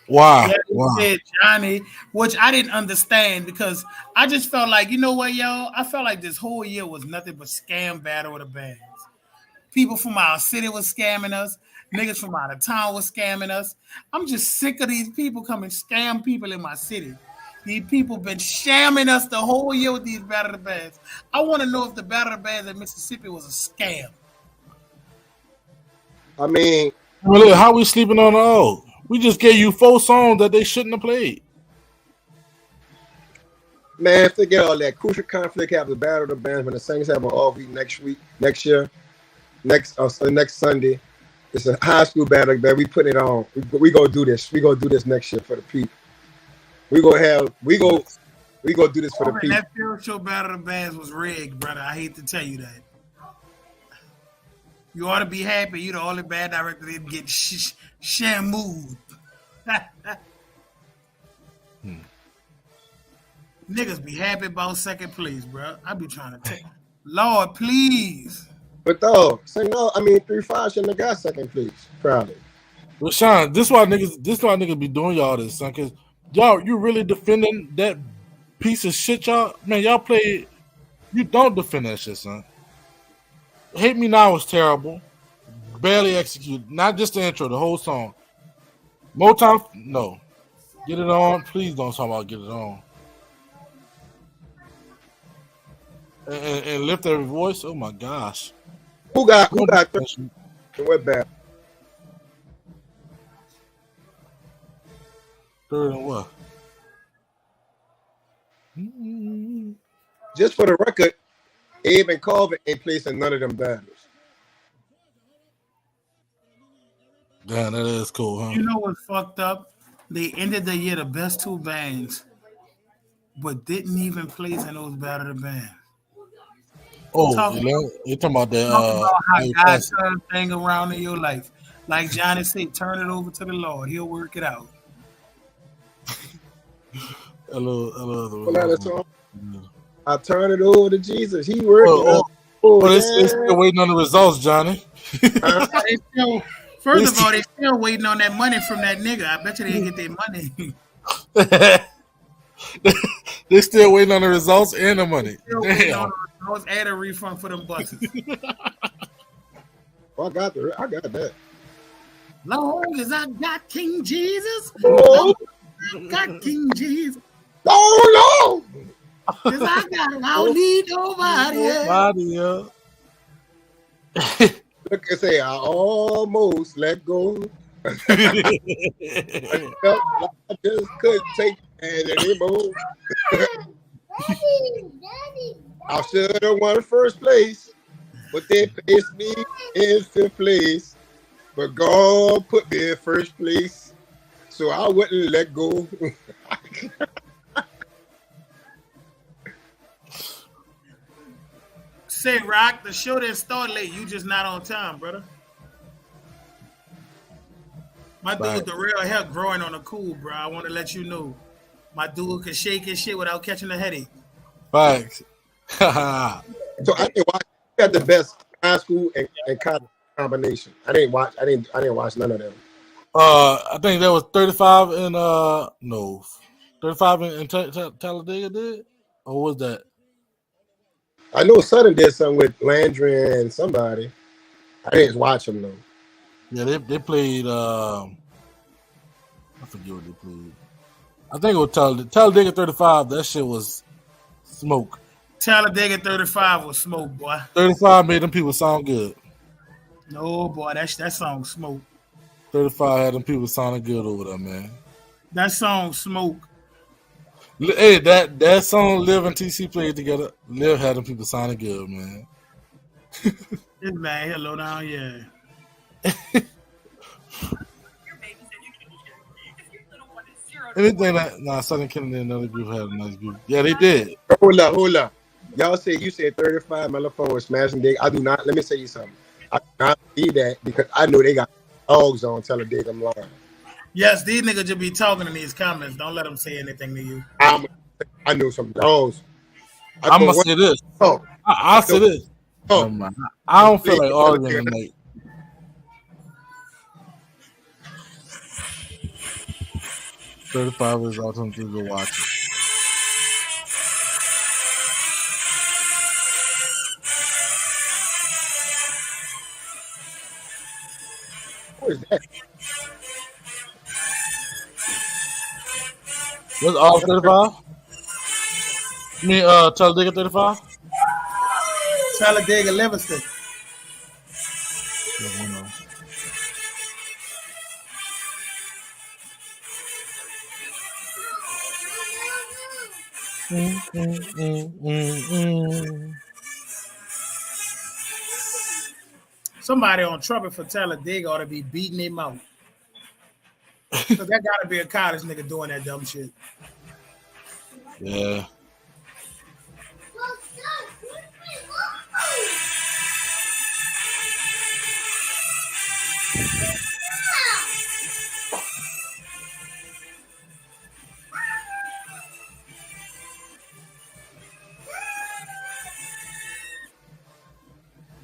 Wow. Yeah, Wow. Said Johnny, which I didn't understand because I just felt like, you know what, y'all? I felt like this whole year was nothing but scam Battle of the Bands. People from our city was scamming us. Niggas from out of town was scamming us. I'm just sick of these people coming scam people in my city. These people been shamming us the whole year with these Battle of the Bands. I want to know if the Battle of the Bands in Mississippi was a scam. I mean, well, look, how we sleeping on the old? We just gave you 4 songs that they shouldn't have played. Man, forget all that. Crucial Conflict have the Battle of the Bands when the Saints have an off week next year, next Sunday. It's a high school battle that we put it on. We gonna do this. We gonna do this next year for the people. We go do this for the people. That field show Battle of the Bands was rigged, brother. I hate to tell you that. You ought to be happy. You the only band director that get shampooed. Niggas be happy about second place, bro. I be trying to take. Lord, please. But though, say no. I mean, 3-5 shouldn't have got second place. Probably. Well, Sean, this why niggas be doing y'all this, son. Cause y'all, you really defending that piece of shit, y'all. Man, y'all play. You don't defend that shit, son. Hate Me Now was terrible. Barely executed. Not just the intro, the whole song. Motown, no. Get It On. Please don't talk about Get It On. And Lift Every Voice. Oh my gosh. Who got third? What battle? Third and what? Just for the record, Abe and Carver ain't placing none of them battles. Damn, that is cool, huh? You know what's fucked up? They ended the year the best two bands, but didn't even place in those battle of the bands. Oh, you're talking about that. Talk about how Ivy God Classic. turn thing around in your life. Like Johnny said, turn it over to the Lord. He'll work it out. Well, that's all. I turn it over to Jesus. He working out. They still waiting on the results, Johnny. First of all, they still waiting on that money from that nigga. I bet you they didn't get their money. They still waiting on the results and the money. Damn. I was at a refund for them buses. I got that. Long as I got King Jesus, long as I got King Jesus. Oh no! Cause I got it. I don't need nobody else. Look and say, I almost let go. I felt like I just couldn't take it anymore. I should have won first place, but they placed me in fifth place. But God put me in first place, so I wouldn't let go. Say, Rock, the show didn't start late. You just not on time, brother. My dude with the real hair growing on the cool, bro. I want to let you know. My dude can shake his shit without catching a headache. Facts. So I didn't watch. We had the best high school and college combination. I didn't watch none of them. I think that was 35 and 35 in Talladega did, or was that? I know Southern did something with Landry and somebody. I didn't watch them though. Yeah, they played. I forget what they played. I think it was Talladega 35. That shit was smoke. Talladega 35 was smoke, boy. 35 made them people sound good. No, boy, that song smoke. 35 had them people sounding good over there, man. That song smoke. Hey, that song Liv and TC played together. Liv had them people sounding good, man. This man here low down, yeah. Anything that Southern Kennedy and another group had a nice group. Yeah, they did. Hold up. Y'all you said 35 Mellophone was smashing dick. I do not. Let me say you something. I do not believe that because I know they got dogs on Talladega. I'm lying. Yes, these niggas just be talking in these comments. Don't let them say anything to you. I know some dogs. I'm gonna say this. I'll say this. I don't feel like arguing tonight. $35 is awesome to go watch it. What is that? What's all 35? You mean Talladega 35? Talladega Livingston. Somebody on trumpet for Talladega ought to be beating him out. Because that got to be a college nigga doing that dumb shit. Yeah.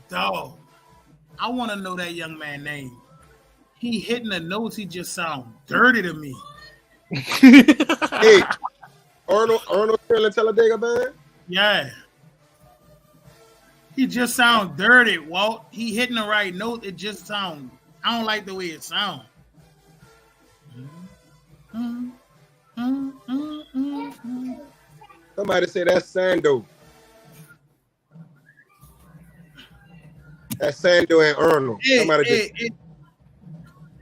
Dog, I want to know that young man's name. He hitting the notes, he just sound dirty to me. Hey, Arnold still in Talladega, man? Yeah. He just sound dirty, Walt. He hitting the right note, it just sound. I don't like the way it sound. Somebody say that's Sando. That's Sando and Arnold.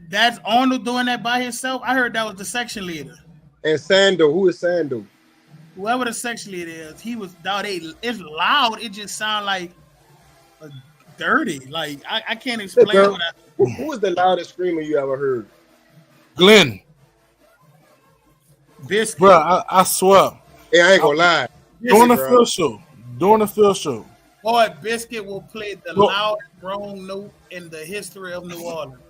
That's Arnold doing that by himself. I heard that was the section leader. And Sando, who is Sando? Whoever the sexually it is, he was dog. It's loud. It just sound like dirty. Like I can't explain what who is the loudest screamer you ever heard? Glenn. Biscuit. Bro, I swear. Hey, I ain't gonna lie. During the field show. Boy, Biscuit will play the loudest wrong note in the history of New Orleans.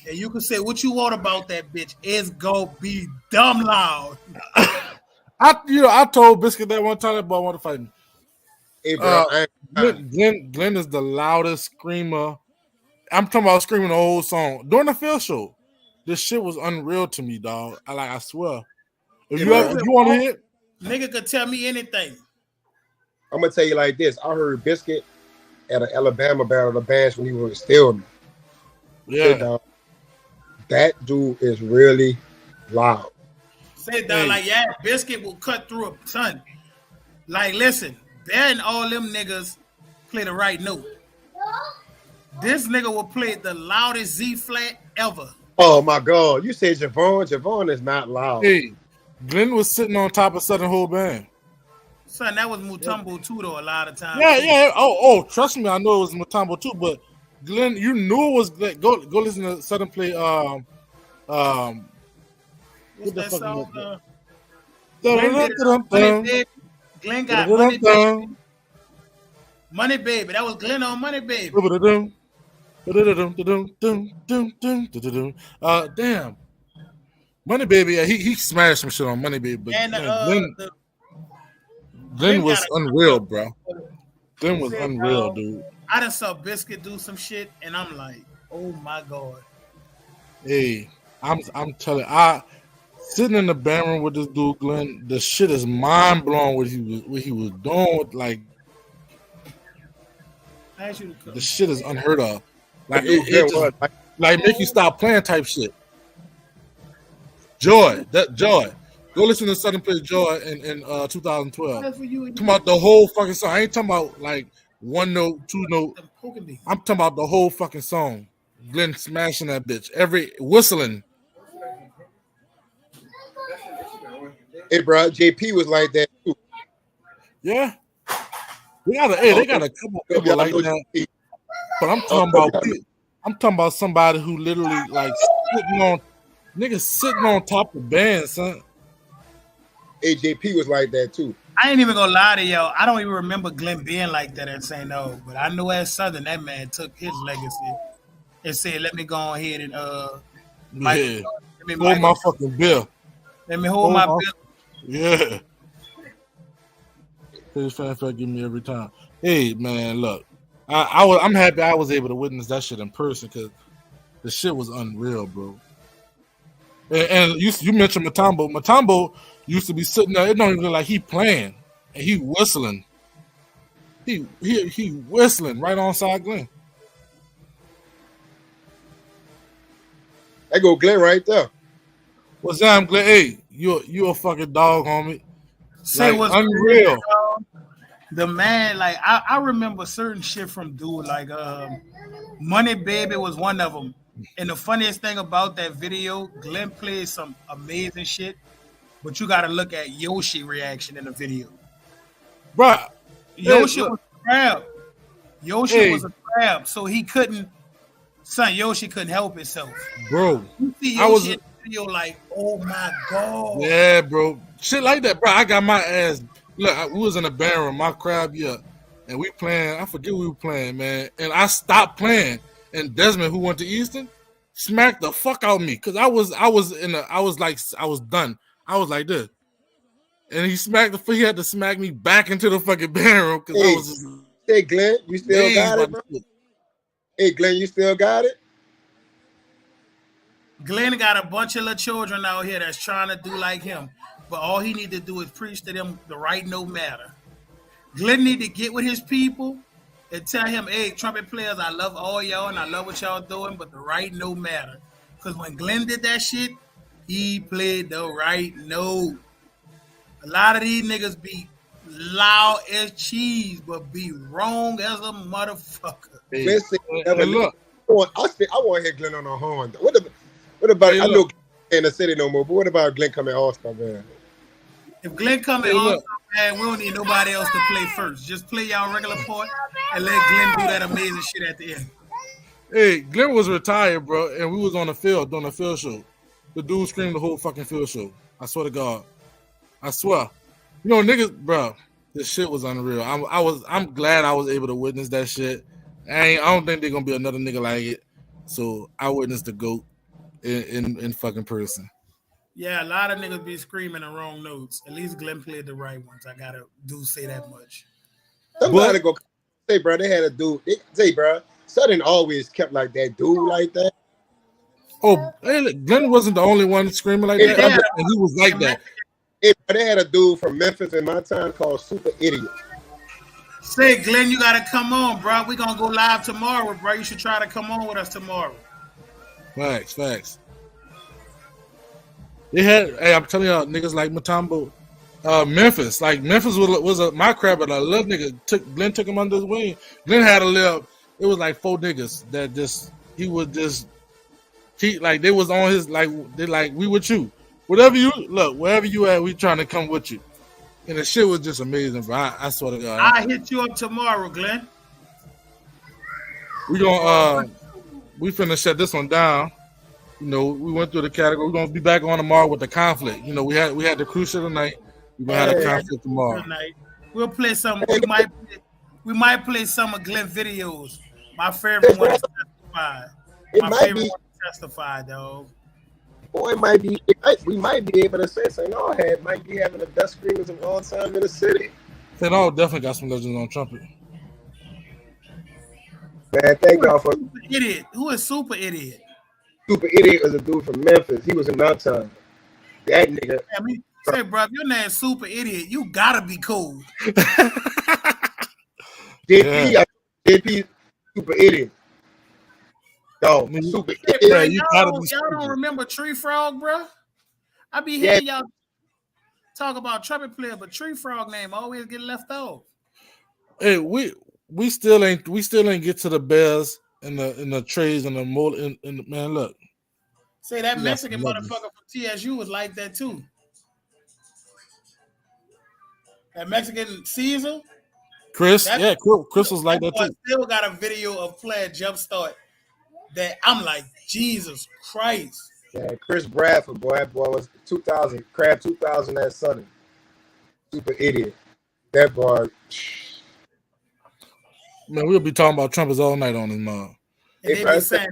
And you can say what you want about that bitch. It's gonna be dumb loud. I told Biscuit that one time that boy wanted to fight me. Hey, bro, Glenn is the loudest screamer. I'm talking about screaming the whole song during the field show. This shit was unreal to me, dog. I swear. If you want to hear it, nigga could tell me anything. I'm gonna tell you like this. I heard Biscuit at an Alabama Battle of the Bands when he was still me. Yeah, dog, that dude is really loud. Say dog, like Biscuit will cut through a ton. Like, listen, Ben, all them niggas play the right note. This nigga will play the loudest Z flat ever. Oh my God! You said Javon. Javon is not loud. Hey, Glenn was sitting on top of Southern whole band. Son, that was Mutombo too, though. A lot of times. Yeah. Oh, trust me, I know it was Mutombo too. But Glenn, you knew it was Glenn. Go listen to Southern play. What's that song? Glenn got Money Baby. Money Baby. That was Glenn on Money Baby. Damn. Money Baby, yeah, he smashed some shit on Money Baby. But and Glenn was unreal, bro. Glenn was unreal, dude. I done saw Biscuit do some shit, and I'm like, oh my God. Hey, I'm telling you, sitting in the band room with this dude, Glenn, the shit is mind blowing what he was doing. Like, the shit is unheard of. Like it just, like make you stop playing type shit. Joy. Go listen to Southern play Joy in 2012. Talking about the whole fucking song. I ain't talking about like one note, two note. I'm talking about the whole fucking song. Glenn smashing that bitch. Every whistling. Hey, bro, JP was like that too. Yeah. They got a couple like that. But I'm talking about somebody who literally like sitting on top of the band, son. AJP was like that too. I ain't even gonna lie to y'all. I don't even remember Glenn being like that at St. O. But I know at Southern that man took his legacy and said, "Let me go ahead and hold my fucking bill. Let me hold my bill." Yeah. His fan give me every time. Hey man, look, I'm happy I was able to witness that shit in person because the shit was unreal, bro. And you mentioned Mutombo. Mutombo used to be sitting there. It don't even look like he playing, and he whistling. He whistling right on side Glenn. That go Glenn right there. What's up, Glenn? Hey, you a fucking dog, homie. Say like, what's unreal. The man, like I remember certain shit from dude, like Money Baby was one of them. And the funniest thing about that video, Glenn played some amazing shit, but you got to look at Yoshi reaction in the video. Bro, Yoshi was a crab. Yoshi was a crab, so he couldn't. Son, Yoshi couldn't help himself. Bro, you see Yoshi in the video like, oh my God. Yeah, bro. Shit like that, bro. I got my ass. Look, we was in the band room, my crowd, and we playing. I forget what we were playing, man. And I stopped playing. And Desmond, who went to Easton, smacked the fuck out of me because I was done. I was like this, and he had to smack me back into the fucking band room because I was just. Hey Glenn, you still got it, bro? Hey Glenn, you still got it? Glenn got a bunch of little children out here that's trying to do like him, but all he need to do is preach to them the right no matter. Glenn need to get with his people and tell him, hey, trumpet players, I love all y'all and I love what y'all doing, but the right no matter. Because when Glenn did that shit, he played the right note. A lot of these niggas be loud as cheese, but be wrong as a motherfucker. Hey, look. I want to hear Glenn on the horn. What about? Hey, I know in the city no more. But what about Glenn coming All-Star, man? If Glenn come in All-Star, man, we don't need nobody else to play first. Just play y'all regular part and let Glenn do that amazing shit at the end. Hey, Glenn was retired, bro, and we was on the field doing a field show. The dude screamed the whole fucking field show. I swear to God. I swear. You know, niggas, bro, this shit was unreal. I'm glad I was able to witness that shit. I don't think there's gonna be another nigga like it. So I witnessed the GOAT in fucking person. Yeah, a lot of niggas be screaming the wrong notes. At least Glenn played the right ones. I gotta say that much. Somebody go say, bro, they had a dude. Say, bro, Southern always kept like that dude like that. Oh, Glenn wasn't the only one screaming like that. He was like that. They had a dude from Memphis in my time called Super Idiot. Say, Glenn, you gotta come on, bro. We gonna go live tomorrow, bro. You should try to come on with us tomorrow. Facts. They had, hey, I'm telling y'all, niggas like Mutombo, Memphis. Like Memphis was my crap, but a little nigga Glenn took him under his wing. Glenn had a little. It was like 4 niggas that he would just keep like they was on his like they like we with you. Wherever you at, we trying to come with you. And the shit was just amazing, bro. I swear to God. I'll hit you up tomorrow, Glenn. We gonna we finna shut this one down. You know, we went through the category. We're gonna be back on tomorrow with the conflict. You know, we had the crucial tonight. We're gonna have the conflict tomorrow. We'll play some. We might play some of Glenn videos. My favorite one is Testified. My favorite one is Testified, though. Or we might be able to say St. All might be having the best screamers of all time in the city. St. All definitely got some legends on trumpet. Man, thank y'all for Idiot. Who is Super Idiot? Super Idiot is a dude from Memphis. He was in my time. That nigga. Say, bro, if your name's Super Idiot, you gotta be cool. JP, Super Idiot. Yo, Super Idiot. Y'all don't remember Tree Frog, bro? I be hearing y'all talk about trumpet player, but Tree Frog name always get left off. Hey, we still ain't get to the Bears and the trays and the mold and man, look. Say that Mexican motherfucker from TSU was like that too. That Mexican Caesar. Chris was like that too. Still got a video of playing Jumpstart that I'm like, Jesus Christ. Yeah, Chris Bradford, boy was 2000, Crab 2000 that Sunday. Super Idiot. That boy. Man, we'll be talking about trumpets all night on this mom. And they be saying,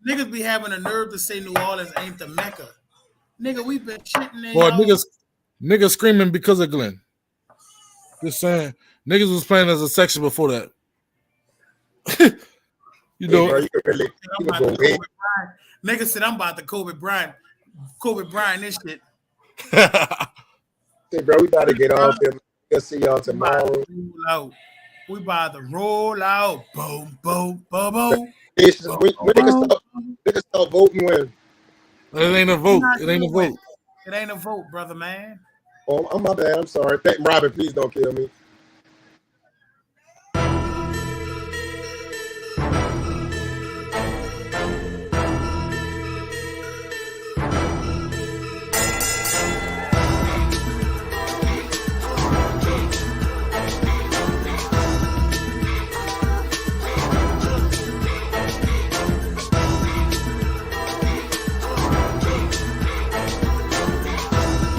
niggas be having the nerve to say New Orleans ain't the Mecca. Nigga, we been shitting in. Boy, niggas screaming because of Glenn. Just saying, niggas was playing as a section before that. You know, niggas said I'm about to Kobe Bryant this shit. Hey, bro, we gotta get off here. We'll see y'all tomorrow. We about to roll out. Boom, boom, boom, boom. When niggas start voting when? It ain't a vote. It ain't a vote. It ain't a vote, brother, man. Oh, my bad. I'm sorry. Robin, please don't kill me.